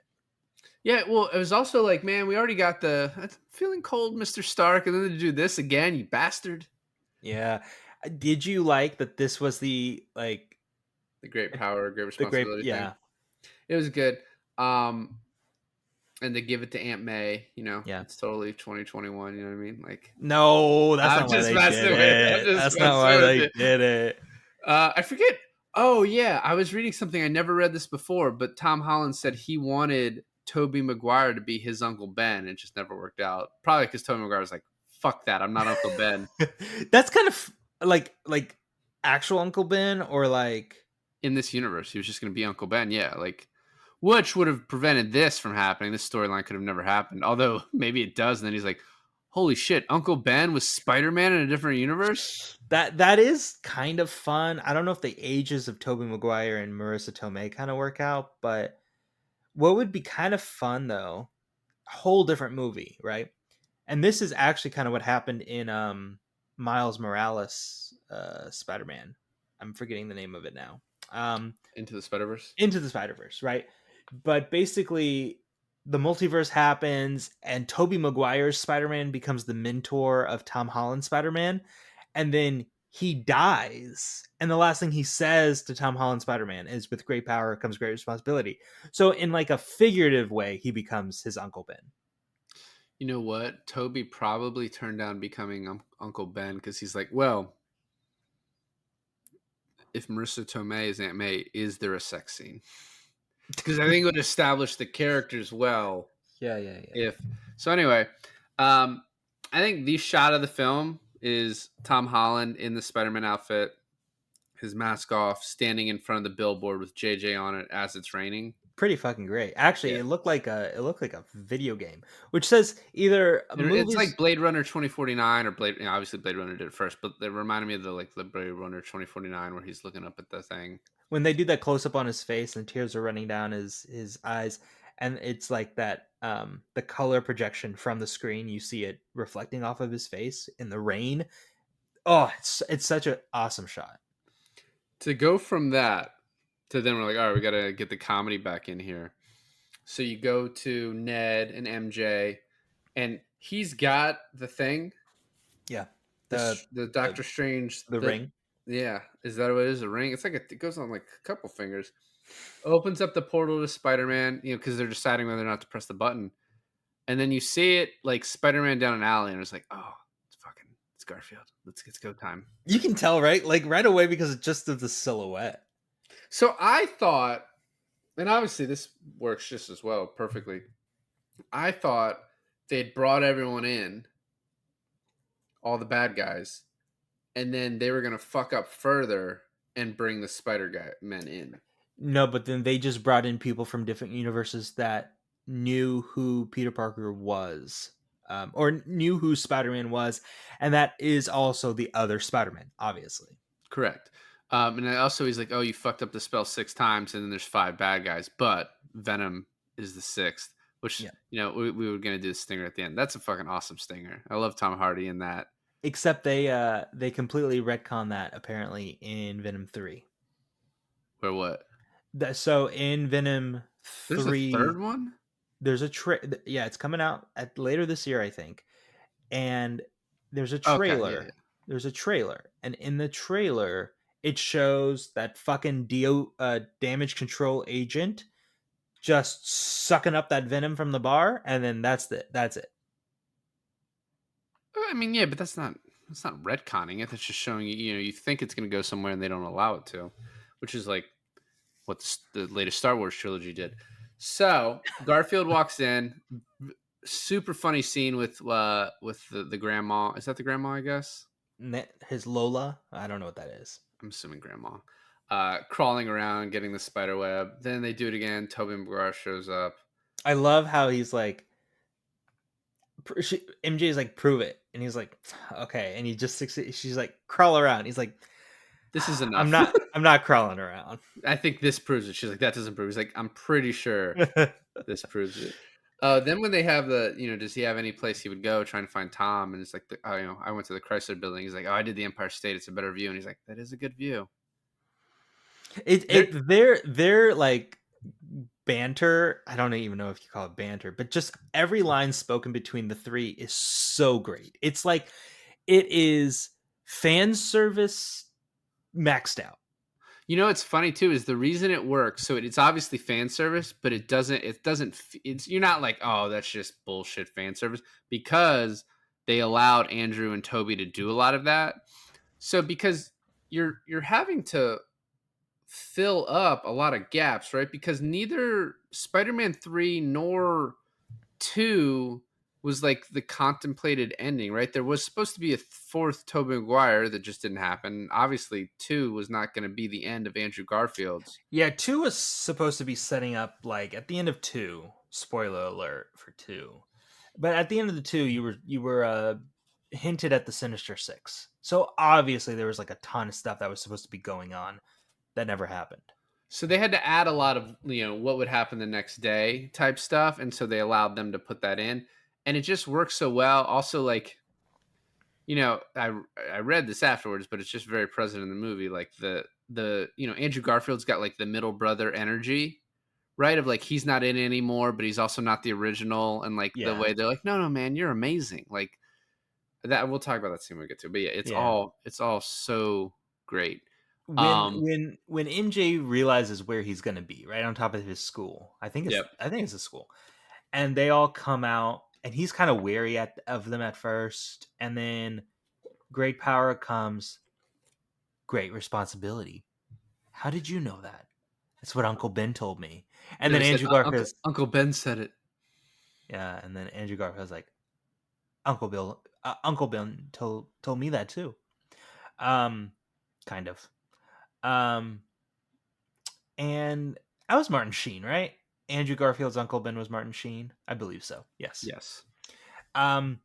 Yeah, well, it was also like, man, we already got the "I'm feeling cold, Mr. Stark," and then to do this again, you bastard. Yeah. Did you like that this was the Great power, great the great responsibility thing. yeah. It was good. And to give it to Aunt May, Yeah. it's totally 2021. You know what I mean? Like, No, that's I'm not why just they messing did with it. I'm it. just That's not why messing with they it. did it. I forget. Oh yeah, I was reading something. I never read this before, but Tom Holland said he wanted Tobey Maguire to be his Uncle Ben. It just never worked out. Probably because Tobey Maguire was like, "Fuck that, I'm not Uncle Ben." That's kind of like actual Uncle Ben, or like In this universe, he was just going to be Uncle Ben. Yeah, like, which would have prevented this from happening. This storyline could have never happened. Although maybe it does. And then he's like, "Holy shit, Uncle Ben was Spider-Man in a different universe." that is kind of fun. I don't know if the ages of Tobey Maguire and Marissa Tomei kind of work out, but what would be kind of fun though, a whole different movie, right? And this is actually kind of what happened in Miles Morales Spider-Man. I'm forgetting the name of it now. Into the Spider-Verse. Into the Spider-Verse, right? But basically the multiverse happens and Tobey Maguire's Spider-Man becomes the mentor of Tom Holland's Spider-Man, and then he dies, and the last thing he says to Tom Holland's Spider-Man is, "With great power comes great responsibility." So in like a figurative way, he becomes his Uncle Ben. You know what? Toby probably turned down becoming Uncle Ben because he's like, well, if Marissa Tomei is Aunt May, is there a sex scene? Because I think it would establish the characters well. Yeah. So anyway, I think the shot of the film is Tom Holland in the Spider-Man outfit, his mask off, standing in front of the billboard with JJ on it as it's raining. Pretty fucking great. Actually, Yeah. it looked like a video game, which says either It's like Blade Runner 2049 or obviously Blade Runner did it first, but it reminded me of the Blade Runner 2049 where he's looking up at the thing. when they do that close up on his face and tears are running down his eyes, and it's like that the color projection from the screen, you see it reflecting off of his face in the rain. Oh, it's such an awesome shot. To go from that to then we're like, all right, we got to get the comedy back in here. So you go to Ned and MJ, and he's got the thing. Yeah. The Doctor Strange. The ring. Yeah. Is that what it is? A ring? It's like it goes on like a couple fingers. Opens up the portal to Spider-Man, because they're deciding whether or not to press the button. And then you see it like Spider-Man down an alley, and it's like, oh, it's Garfield. Let's go time. You can tell, right? Like right away because it's just of the silhouette. So I thought, and obviously this works just as well, perfectly. I thought they'd brought everyone in, all the bad guys, and then they were going to fuck up further and bring the Spider-Men in. No, but then they just brought in people from different universes that knew who Peter Parker was, or knew who Spider-Man was, and that is also the other Spider-Man, obviously. Correct. And also he's like, oh, you fucked up the spell 6 times, and then there's 5 bad guys, but Venom is the 6th, which, we were going to do the stinger at the end. That's a fucking awesome stinger. I love Tom Hardy in that. Except they completely retcon that apparently in Venom 3. Or what? So in Venom There's a 3, third one? there's a yeah, it's coming out later this year, I think. And there's a Okay, yeah, trailer. yeah. There's a trailer, and in the trailer, it shows that fucking damage control agent just sucking up that venom from the bar, and then that's it. That's it. I mean, yeah, but that's not retconning it. That's just showing you. You know, you think it's going to go somewhere, and they don't allow it to, which is like what the latest Star Wars trilogy did. So Garfield walks in. Super funny scene with the grandma. Is that the grandma? I guess. His Lola, I don't know what that is. I'm assuming grandma. Crawling around, getting the spider web. Then they do it again. Tobey Maguire shows up. I love how he's like, MJ's like, prove it, and he's like, okay, and he just she's like, crawl around. He's like, This is I'm enough. not crawling around. I think this proves it. She's like, that doesn't prove it. He's like, I'm pretty sure this proves it. Then when they have does he have any place he would go trying to find Tom? And it's like, I went to the Chrysler Building. He's like, oh, I did the Empire State. It's a better view. And he's like, that is a good view. They're like banter. I don't even know if you call it banter, but just every line spoken between the three is so great. It's like it is fan service maxed out. You know, it's funny too, is the reason it works. So it's obviously fan service, but you're not like, oh, that's just bullshit fan service, because they allowed Andrew and Toby to do a lot of that. So because you're having to fill up a lot of gaps, right? Because neither Spider-Man 3 nor 2 was like the contemplated ending, right? There was supposed to be a fourth Tobey Maguire that just didn't happen. Obviously, 2 was not going to be the end of Andrew Garfield's. Yeah, 2 was supposed to be setting up like at the end of 2. Spoiler alert for 2. But at the end of the 2, you were hinted at the Sinister Six. So obviously there was like a ton of stuff that was supposed to be going on that never happened. So they had to add a lot of, what would happen the next day type stuff. And so they allowed them to put that in. And it just works so well. Also, like, I read this afterwards, but it's just very present in the movie. Like Andrew Garfield's got like the middle brother energy, right? Of like, he's not in it anymore, but he's also not the original. And like the way they're like, no, man, you're amazing. Like that. We'll talk about that scene when we get to it. But yeah, it's all so great. When MJ realizes where he's gonna be, right on top of his school, I think it's a school, and they all come out, and he's kind of wary of them at first, and then great power comes great responsibility. How did you know that? That's what Uncle Ben told me. And then Andrew Garfield, Uncle Ben said it. Yeah, and then Andrew Garfield's like, Uncle Ben told me that too. Kind of. And I was Martin Sheen, right? Andrew Garfield's Uncle Ben was Martin Sheen. I believe so. Yes. I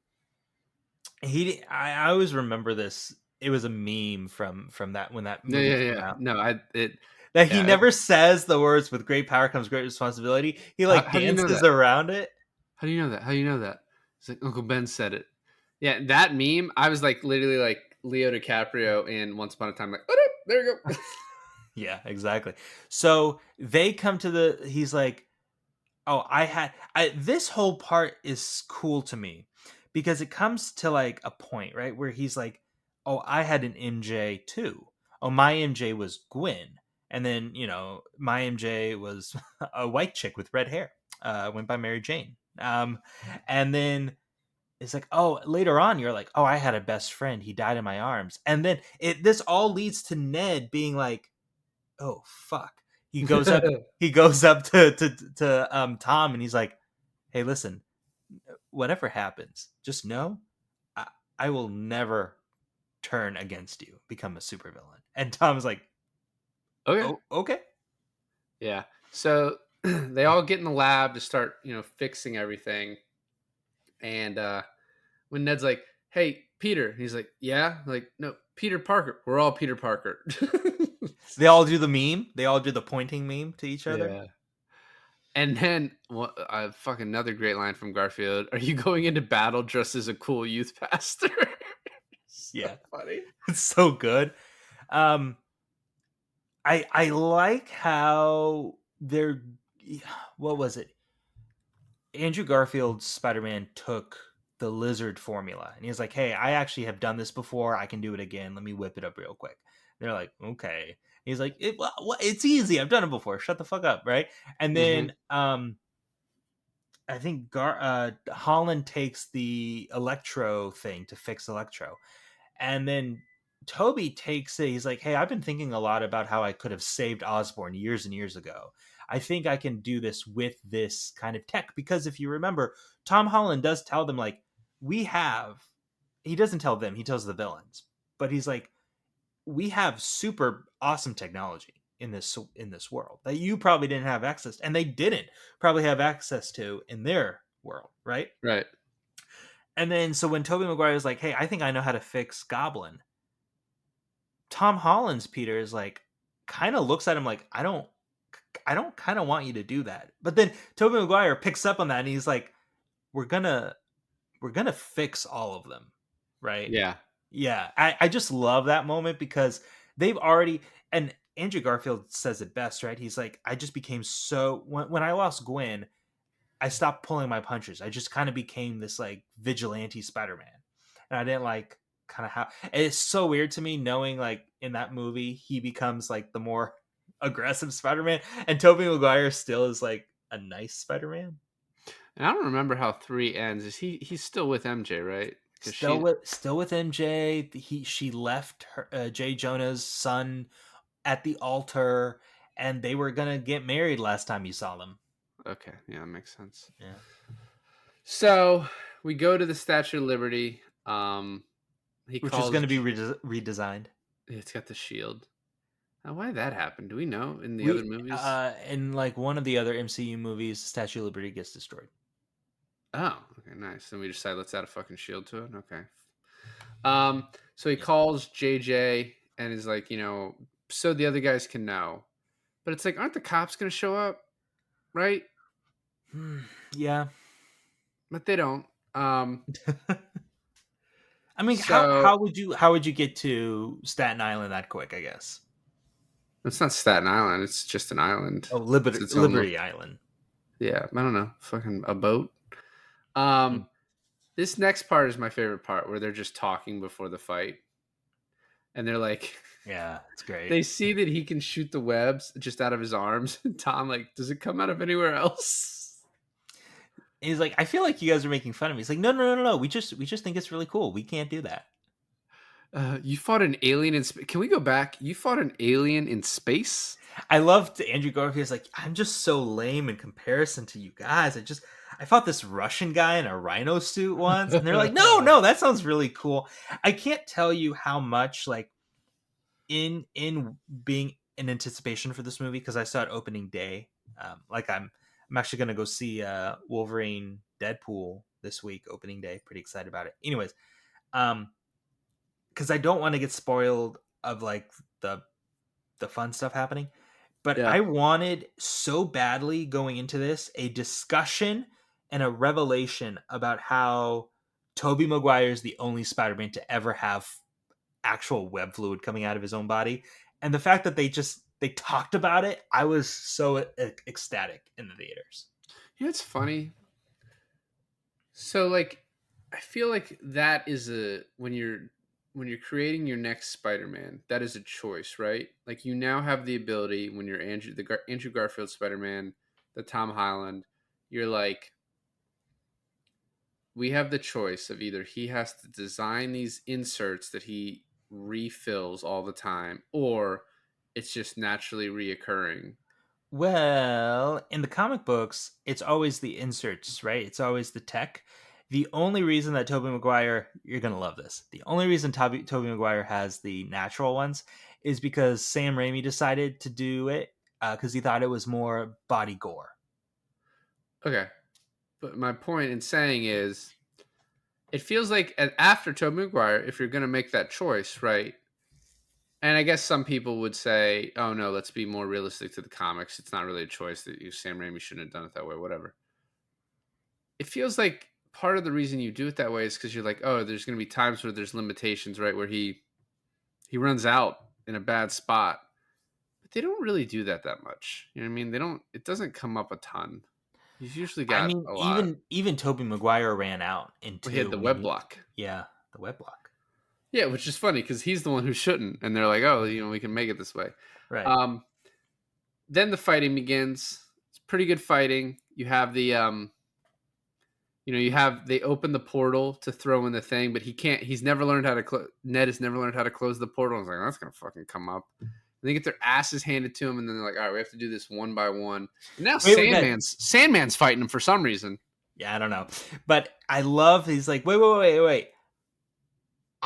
always remember this. It was a meme from that when that movie came out. No, he never says the words "with great power comes great responsibility." He like dances around it. How do you know that? How do you know that? It's like Uncle Ben said it. Yeah, that meme. I was like literally like Leo DiCaprio in Once Upon a Time. Like, oh, there you go. Yeah, exactly. So they come to he's like, oh, this whole part is cool to me because it comes to like a point, right? Where he's like, oh, I had an MJ too. Oh, my MJ was Gwen. And then, my MJ was a white chick with red hair, went by Mary Jane. And then it's like, oh, later on, you're like, oh, I had a best friend. He died in my arms. And then this all leads to Ned being like, oh, fuck. He goes up to Tom and he's like, hey, listen, whatever happens, just know I will never turn against you, become a supervillain. And Tom's like, okay. Oh, okay. Yeah. So they all get in the lab to start, fixing everything. And when Ned's like, hey, Peter, he's like, yeah, like, no, Peter Parker. We're all Peter Parker. They all do the meme. They all do the pointing meme to each other. Yeah. And then fucking another great line from Garfield. Are you going into battle dressed as a cool youth pastor? Yeah, funny. it's so good. Um, I like how they're what was it? Andrew Garfield's Spider-Man took the lizard formula and he's like, "Hey, I actually have done this before. I can do it again. Let me whip it up real quick." They're like, "Okay." He's like, "It's easy. I've done it before. Shut the fuck up, right?" And Mm-hmm. then I think Holland takes the Electro thing to fix Electro, and then Toby takes it. He's like, "Hey, I've been thinking a lot about how I could have saved Osborn years and years ago. I think I can do this with this kind of tech because if you remember, Tom Holland does tell them like we have. He doesn't tell them. He tells the villains, but he's like, we have super awesome technology in this world that you probably didn't have access to, and they didn't probably have access to in their world, right?" Right. And then so when Tobey Maguire is like, "Hey, I think I know how to fix Goblin," Tom Holland's Peter is like, kind of looks at him like, I don't kind of want you to do that. But then Tobey Maguire picks up on that and he's like, we're gonna fix all of them, right? Yeah. Yeah, I just love that moment because they've already, and Andrew Garfield says it best, right? He's like, I just became so when I lost Gwen, I stopped pulling my punches. I just kind of became this like vigilante Spider-Man. And I didn't like kind of how it's so weird to me knowing like in that movie he becomes like the more aggressive Spider-Man and Tobey Maguire still is like a nice Spider-Man. And I don't remember how 3 ends. Is he's still with MJ, right? Because she Still with MJ. She left her Jay Jonah's son at the altar and they were gonna get married last time you saw them. okay, yeah, that makes sense. Yeah. So we go to the Statue of Liberty. He Which is calls. gonna be redesigned. It's got the shield. Why did that happen? Do we know in the other We movies? in like one of the other MCU movies, Statue of Liberty gets destroyed. Oh, okay, nice. Then we decide let's add a fucking shield to it. Okay. So he Yeah. calls JJ and is like, so the other guys can know. But it's like, aren't the cops gonna show up? Right? Yeah. But they don't. I mean, So how would you get to Staten Island that quick? I guess. it's not Staten Island, it's just an island. Oh, It's its own Liberty Island. yeah, I don't know. Fucking a boat. Mm. This next part is my favorite part where they're just talking before the fight. And they're like Yeah, it's great. they see that he can shoot the webs just out of his arms. And Tom like, does it come out of anywhere else? And he's like, I feel like you guys are making fun of me. He's like, no. We just think it's really cool. We can't do that. You fought an alien in space. Can we go back? You fought an alien in space? I loved Andrew Garfield's like, I'm just so lame in comparison to you guys. I fought this Russian guy in a rhino suit once, and they're like, no, that sounds really cool. I can't tell you how much like in being in anticipation for this movie because I saw it opening day. Like I'm actually gonna go see Wolverine Deadpool this week, opening day. Pretty excited about it. Anyways, because I don't want to get spoiled of like the fun stuff happening. But Yeah. I wanted so badly going into this a discussion and a revelation about how Tobey Maguire is the only Spider-Man to ever have actual web fluid coming out of his own body. And the fact that they talked about it, I was so ecstatic in the theaters. It's funny. So like I feel like that is when you're creating your next Spider-Man, that is a choice, right? Like you now have the ability when you're Andrew Garfield Spider-Man, the Tom Holland, you're like, we have the choice of either he has to design these inserts that he refills all the time, or it's just naturally reoccurring. Well, in the comic books, it's always the inserts, right? It's always the tech. The only reason that Tobey Maguire, you're going to love this. The only reason Tobey Maguire has the natural ones is because Sam Raimi decided to do it because he thought it was more body gore. Okay. But my point in saying is, it feels like after Tobey Maguire, if you're going to make that choice, right? And I guess some people would say, oh no, let's be more realistic to the comics. It's not really a choice that Sam Raimi shouldn't have done it that way, whatever. It feels like part of the reason you do it that way is because you're like, oh, there's going to be times where there's limitations, right? Where he runs out in a bad spot. But they don't really do that much. You know what I mean? They don't. It doesn't come up a ton. He's usually I got mean, a lot. even Tobey Maguire ran out in He had the 2. web block. Yeah, the web block. Yeah, which is funny because he's the one who shouldn't, and they're like, oh, we can make it this way. Right. Then the fighting begins. It's pretty good fighting. You have the they open the portal to throw in the thing, but he can't. He's never learned how to. Ned has never learned how to close the portal. I was like, that's gonna fucking come up. And they get their asses handed to him, and then they're like, all right, we have to do this one by one. And now Sandman's fighting him for some reason. Yeah, I don't know, but I love. He's like, wait.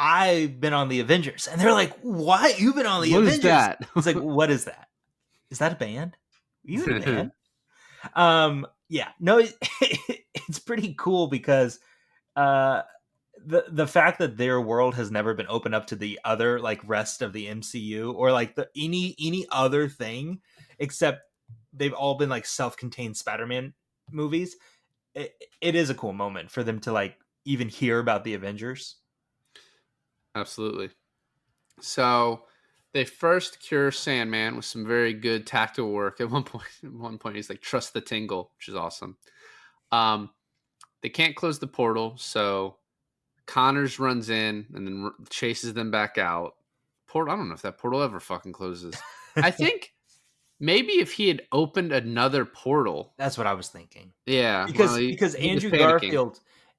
I've been on the Avengers, and they're like, what? You've been on the Avengers? What is that? It's like, what is that? Is that a band? Are you in a band? Yeah, no, it's pretty cool because the fact that their world has never been opened up to the other like rest of the MCU or like any other thing except they've all been like self-contained Spider-Man movies. It is a cool moment for them to like even hear about the Avengers. Absolutely. So they first cure Sandman with some very good tactical work. At one point, he's like, "Trust the tingle," which is awesome. They can't close the portal, so Connors runs in and then chases them back out. Portal. I don't know if that portal ever fucking closes. I think maybe if he had opened another portal. That's what I was thinking. Yeah, because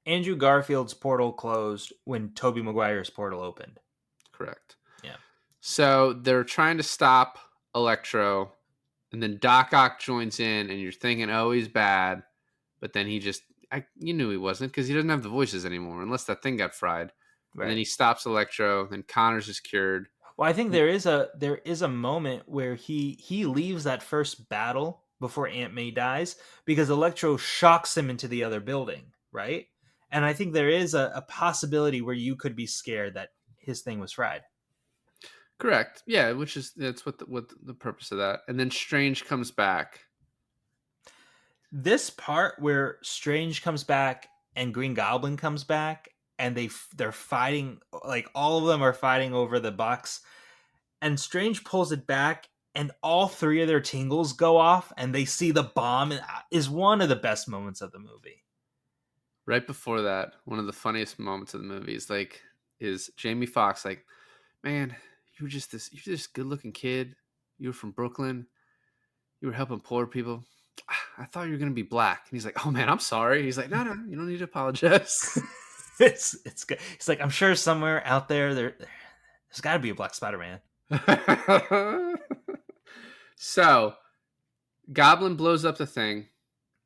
Andrew Garfield's portal closed when Tobey Maguire's portal opened. Correct. Yeah. So they're trying to stop Electro, and then Doc Ock joins in, and you're thinking, oh, he's bad. But then you knew he wasn't because he doesn't have the voices anymore, unless that thing got fried. Right. And then he stops Electro, then Connors is cured. Well, I think there is a moment where he leaves that first battle before Aunt May dies because Electro shocks him into the other building, right? And I think there is a possibility where you could be scared that his thing was fried. Correct. Yeah, that's what the purpose of that. And then Strange comes back. This part where Strange comes back and Green Goblin comes back and they're fighting, like all of them are fighting over the box, and Strange pulls it back and all 3 of their tingles go off and they see the bomb is one of the best moments of the movie. Right before that, one of the funniest moments of the movie is Jamie Foxx like, man, you're just this good looking kid. You were from Brooklyn. You were helping poor people. I thought you were gonna be black. And he's like, oh man, I'm sorry. He's like, no, you don't need to apologize. it's good. He's like, I'm sure somewhere out there's got to be a black Spider-Man. So, Goblin blows up the thing.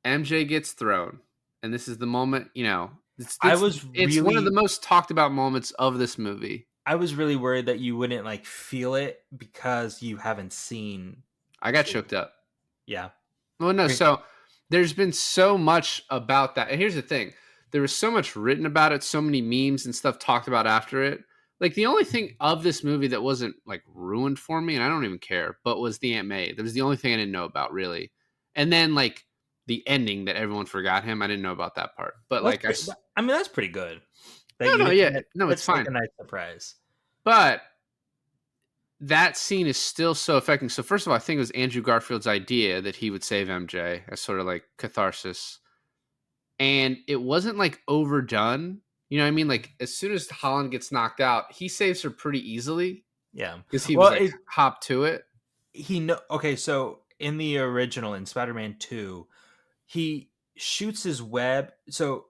MJ gets thrown. And this is the moment, it's one of the most talked about moments of this movie. I was really worried that you wouldn't like feel it because you haven't seen. I got choked up. Yeah. Well, no. So there's been so much about that. And here's the thing. There was so much written about it, so many memes and stuff talked about after it. Like the only thing of this movie that wasn't like ruined for me, and I don't even care, but was the Aunt May. That was the only thing I didn't know about really. And then like the ending that everyone forgot him. I didn't know about that part, but I mean, that's pretty good. It's fine. Like a nice surprise. But that scene is still so affecting. So first of all, I think it was Andrew Garfield's idea that he would save MJ as sort of like catharsis, and it wasn't like overdone. You know what I mean? Like as soon as Holland gets knocked out, he saves her pretty easily. Yeah, because he was like hop to it. Okay, so in the original in Spider-Man 2. He shoots his web. So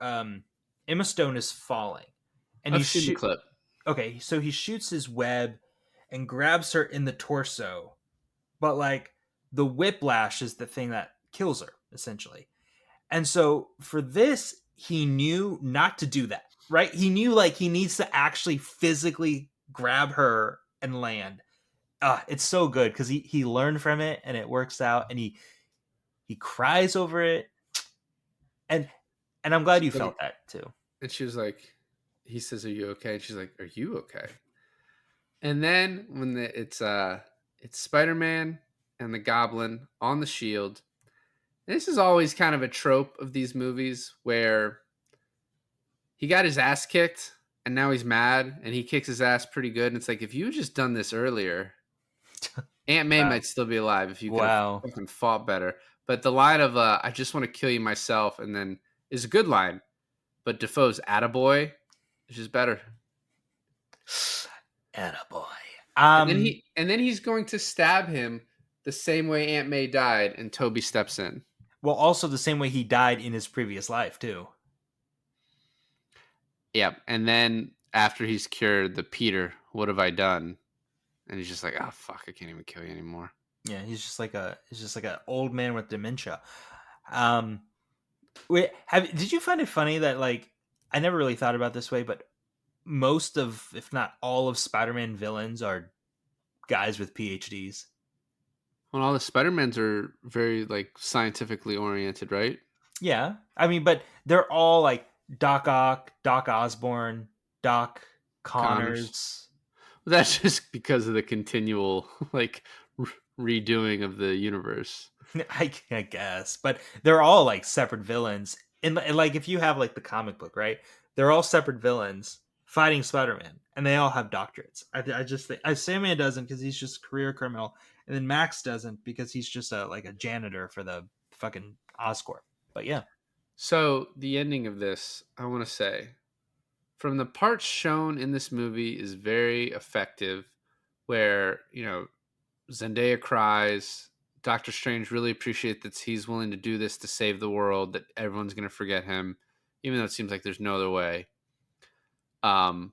Emma Stone is falling, and I've seen the clip. Okay, so he shoots his web and grabs her in the torso, but like the whiplash is the thing that kills her essentially. And so for this, he knew not to do that. Right? He knew like he needs to actually physically grab her and land. It's so good because he learned from it and it works out, and he cries over it, and I'm glad you felt that too. And she was like, he says, "Are you okay?" And she's like, "Are you okay?" And then when it's Spider-Man and the Goblin on the shield. This is always kind of a trope of these movies where he got his ass kicked, and now he's mad, and he kicks his ass pretty good. And it's like, if you had just done this earlier, Aunt May Wow. might still be alive if you could have Wow. fucking fought better. But the line of "I just want to kill you myself," and then is a good line. But Defoe's "attaboy" is just better. Attaboy. And then he's going to stab him the same way Aunt May died, and Toby steps in. Well, also the same way he died in his previous life too. Yep. And then after he's cured, the Peter, what have I done? And he's just like, oh fuck, I can't even kill you anymore. Yeah, he's just like an old man with dementia. Wait, did you find it funny that, like, I never really thought about it this way, but most of, if not all of, Spider-Man villains are guys with PhDs. Well, all the Spider-Mans are very like scientifically oriented, right? Yeah, I mean, but they're all like Doc Ock, Doc Osborne, Doc Connors. Well, that's just because of the continual like redoing of the universe. I guess, but they're all like separate villains. And like, if you have like the comic book, right? They're all separate villains fighting Spider-Man, and they all have doctorates. I just think Sandman doesn't because he's just a career criminal, and then Max doesn't because he's just a janitor for the fucking Oscorp. But yeah, So the ending of this, I want to say, from the parts shown in this movie, is very effective. Where Zendaya cries. Doctor Strange really appreciates that he's willing to do this to save the world, that everyone's going to forget him, even though it seems like there's no other way. But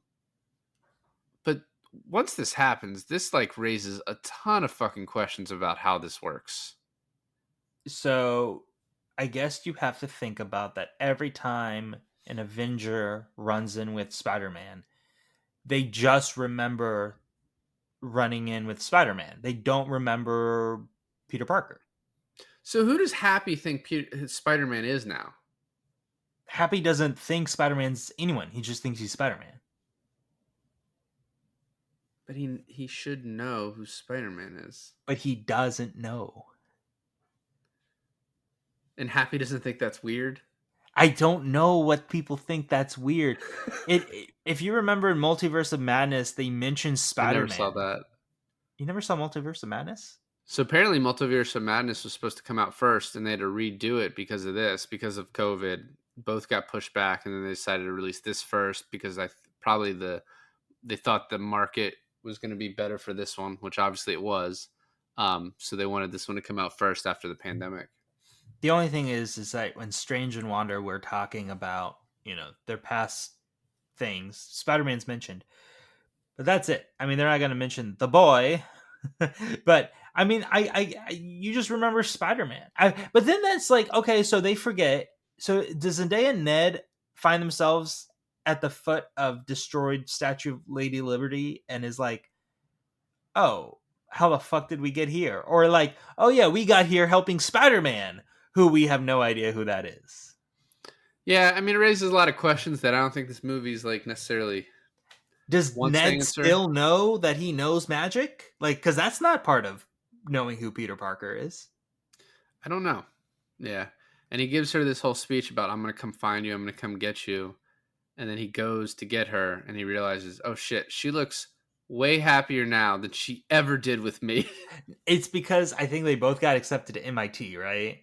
once this happens, this like raises a ton of fucking questions about how this works. so I guess you have to think about that every time an Avenger runs in with Spider-Man, they just remember running in with Spider-Man. They don't remember Peter Parker. So who does Happy think Spider-Man is now? Happy doesn't think Spider-Man's anyone. He just thinks he's Spider-Man. But he should know who Spider-Man is. But he doesn't know. And Happy doesn't think that's weird? I don't know what people think that's weird. If you remember in Multiverse of Madness, they mentioned Spider-Man. I never saw that. You never saw Multiverse of Madness? So apparently Multiverse of Madness was supposed to come out first, and they had to redo it because of this, because of COVID. Both got pushed back, and then they decided to release this first because they thought the market was going to be better for this one, which obviously it was. So they wanted this one to come out first after the pandemic. The only thing is that when Strange and Wanda were talking about, their past things, Spider-Man's mentioned. But that's it. I mean, they're not going to mention the boy. But I mean, I you just remember Spider-Man. But then that's like, okay, so they forget. So does Zendaya and Ned find themselves at the foot of destroyed Statue of Lady Liberty and is like, oh, how the fuck did we get here? Or like, oh yeah, we got here helping Spider-Man, who we have no idea who that is. Yeah, I mean, it raises a lot of questions that I don't think this movie's like necessarily. Does Ned still know that he knows magic? Like, because that's not part of knowing who Peter Parker is. I don't know. Yeah. And he gives her this whole speech about, I'm going to come find you. I'm going to come get you. And then he goes to get her and he realizes, oh shit, she looks way happier now than she ever did with me. It's because I think they both got accepted to MIT, right?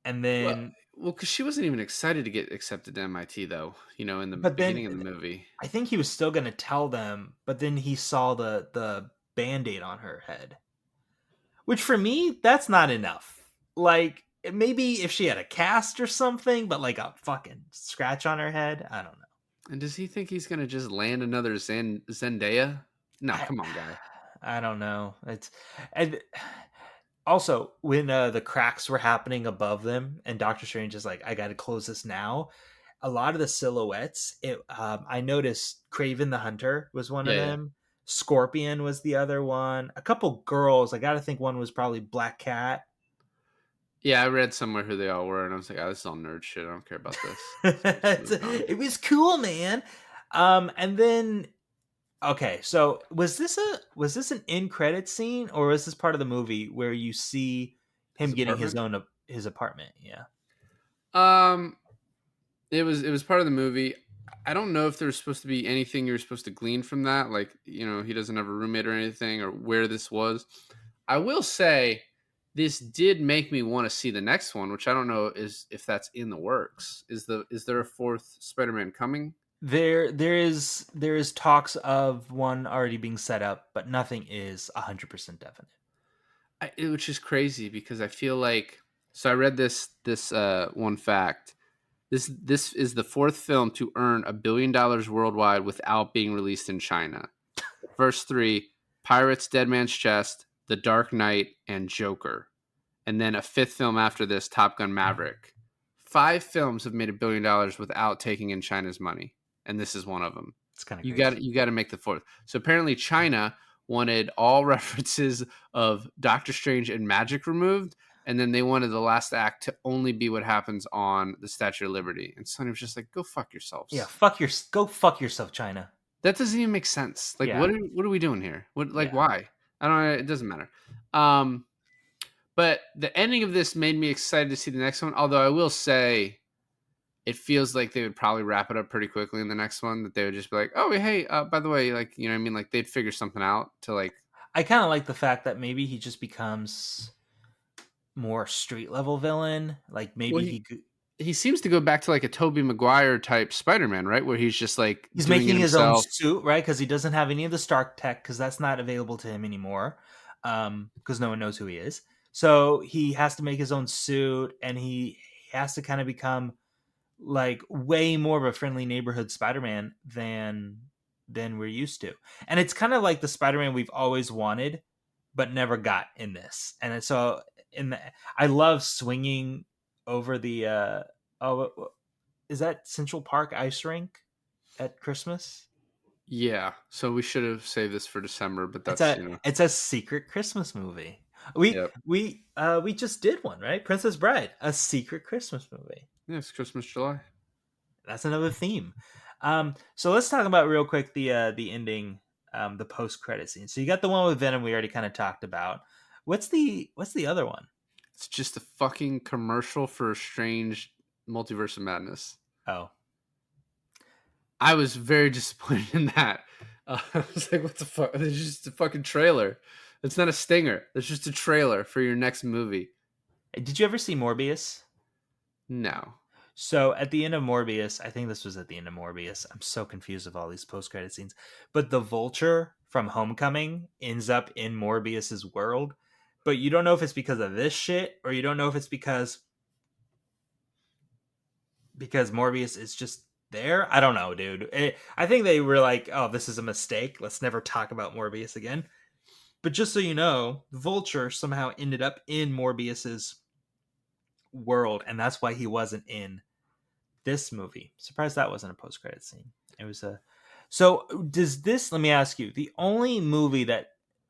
And then... Well, because she wasn't even excited to get accepted to MIT, though, in the beginning of the movie. I think he was still going to tell them, but then he saw the Band-Aid on her head. Which, for me, that's not enough. Like, maybe if she had a cast or something, but like a fucking scratch on her head, I don't know. And does he think he's going to just land another Zendaya? No, come on, guy. I don't know. Also, when the cracks were happening above them, and Doctor Strange is like, "I got to close this now." A lot of the silhouettes, I noticed Kraven the Hunter was one of them. Scorpion was the other one. A couple girls. I got to think one was probably Black Cat. Yeah, I read somewhere who they all were, and I was like, "Oh, this is all nerd shit. I don't care about this." It was cool, man. And then. Okay, so was this an end credit scene, or was this part of the movie where you see him getting his apartment? Yeah. It was part of the movie. I don't know if there's supposed to be anything you're supposed to glean from that, like, he doesn't have a roommate or anything, or where this was. I will say this did make me want to see the next one, which I don't know if that's in the works. Is there a fourth Spider-Man coming? There is talks of one already being set up, but nothing is 100% definite. Which is crazy because I feel like, so I read this one fact. This is the fourth film to earn $1 billion worldwide without being released in China. The first three: Pirates, Dead Man's Chest, The Dark Knight, and Joker. And then a fifth film after this, Top Gun Maverick. 5 films have made $1 billion without taking in China's money, and this is one of them. It's kind of You got to make the fourth. So apparently China wanted all references of Doctor Strange and magic removed, and then they wanted the last act to only be what happens on the Statue of Liberty. And Sony was just like, "Go fuck yourselves." Yeah, go fuck yourself, China. That doesn't even make sense. Like, Yeah. what are we doing here? Yeah. Why? I don't know. It doesn't matter. But the ending of this made me excited to see the next one. Although I will say, it feels like they would probably wrap it up pretty quickly in the next one. That they would just be like, "Oh, hey, by the way, like, you know what I mean? Like, they'd figure something out to like." I kind of like the fact that maybe he just becomes more street level villain. Like maybe Well, he seems to go back to like a Tobey Maguire type Spider-Man, right? Where he's just like he's doing making it his own himself. suit, right? Because he doesn't have any of the Stark tech because that's not available to him anymore. Because no one knows who he is. So he has to make his own suit, and he has to kind of become like way more of a friendly neighborhood Spider-Man than we're used to. And it's kind of like the Spider-Man we've always wanted, but never got in this. And so I love swinging over the is that Central Park ice rink at Christmas? Yeah. So we should have saved this for December, but that's It's a secret Christmas movie. We Yep. we just did one, right? Princess Bride, a secret Christmas movie. Yeah, it's Christmas, July. That's another theme. So let's talk about real quick the ending, the post credit scene. So you got the one with Venom we already kind of talked about. What's the other one? It's just a fucking commercial for a strange Multiverse of Madness. Oh, I was very disappointed in that. I was like, what the fuck? It's just a fucking trailer. It's not a stinger. It's just a trailer for your next movie. did you ever see Morbius? No. So at the end of Morbius, I think this was at the end of Morbius. I'm so confused with all these post-credit scenes. But the Vulture from Homecoming ends up in Morbius's world. But you don't know if it's because of this shit, or you don't know if it's because Morbius is just there. I don't know, dude. I think they were like, oh, this is a mistake. Let's never talk about Morbius again. But just so you know, Vulture somehow ended up in Morbius's world, and that's why he wasn't in this movie. Surprised that wasn't a post-credit scene. It was a. So does this? Let me ask you: the only movie that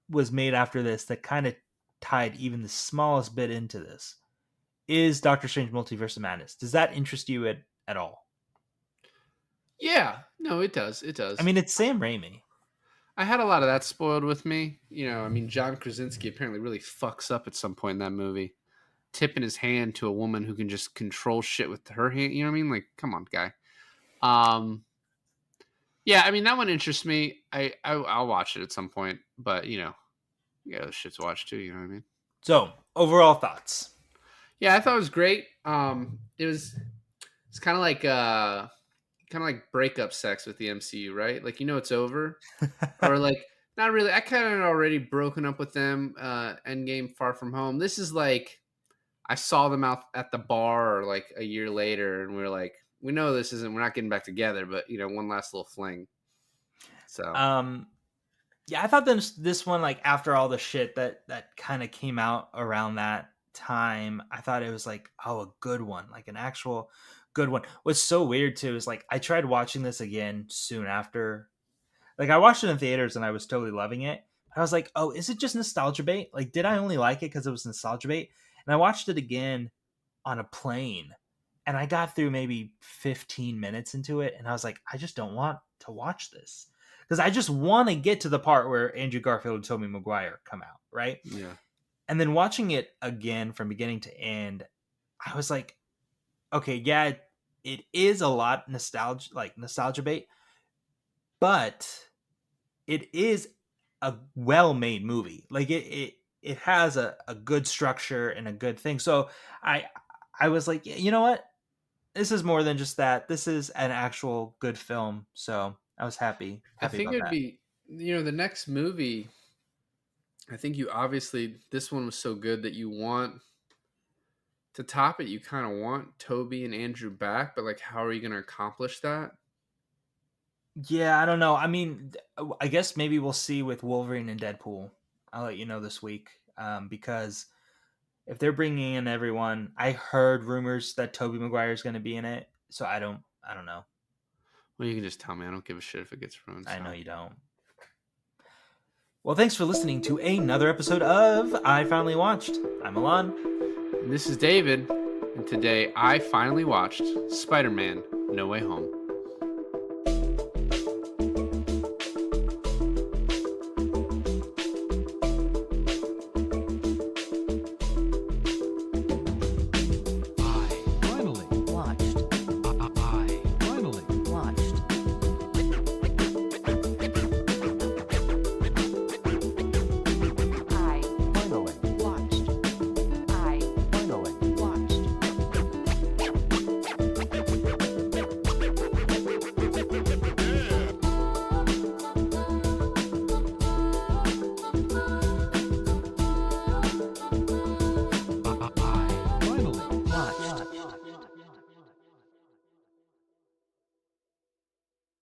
was made after this that kind of tied even the smallest bit into this is Doctor Strange: Multiverse of Madness. Does that interest you at all? Yeah. No, it does. It does. I mean, it's Sam Raimi. I had a lot of that spoiled with me. John Krasinski apparently really fucks up at some point in that movie. Tipping his hand to a woman who can just control shit with her hand. You know what I mean? Like, come on, guy. Yeah, I mean, that one interests me. I'll watch it at some point, but yeah, there's shit to watch too. You know what I mean? So, overall thoughts. Yeah, I thought it was great. It's kind of like breakup sex with the MCU, right? Like, it's over, or like not really. I kind of already broken up with them. Endgame, Far From Home. This is like I saw them out at the bar like a year later, and we're like, we know we're not getting back together, but one last little fling. So, yeah, I thought this one, like after all the shit that kind of came out around that time, I thought it was like, oh, a good one, like an actual good one. What's so weird too is like I tried watching this again soon after. Like I watched it in theaters and I was totally loving it. I was like, oh, is it just nostalgia bait? Like, did I only like it because it was nostalgia bait? And I watched it again on a plane, and I got through maybe 15 minutes into it, and I was like, I just don't want to watch this because I just want to get to the part where Andrew Garfield and Tobey Maguire come out, right? yeah. And then watching it again from beginning to end, I was like, okay, yeah, it is a lot nostalgia bait, but it is a well-made movie. Like it has a good structure and a good thing. So I I was like, you know what? This is more than just that. This is an actual good film. So I was happy I happy think about it'd that. be, the next movie. I think you obviously, this one was so good that you want to top it. You kind of want Toby and Andrew back, but like, how are you going to accomplish that? Yeah, I don't know. I mean, I guess maybe we'll see with Wolverine and Deadpool. I'll let you know this week, because if they're bringing in everyone, I heard rumors that Tobey Maguire is going to be in it. So I don't know. Well, you can just tell me. I don't give a shit if it gets ruined. I So. know you don't. Well, thanks for listening to another episode of I Finally Watched. I'm Alon. And this is David, and today I finally watched Spider-Man: No Way Home.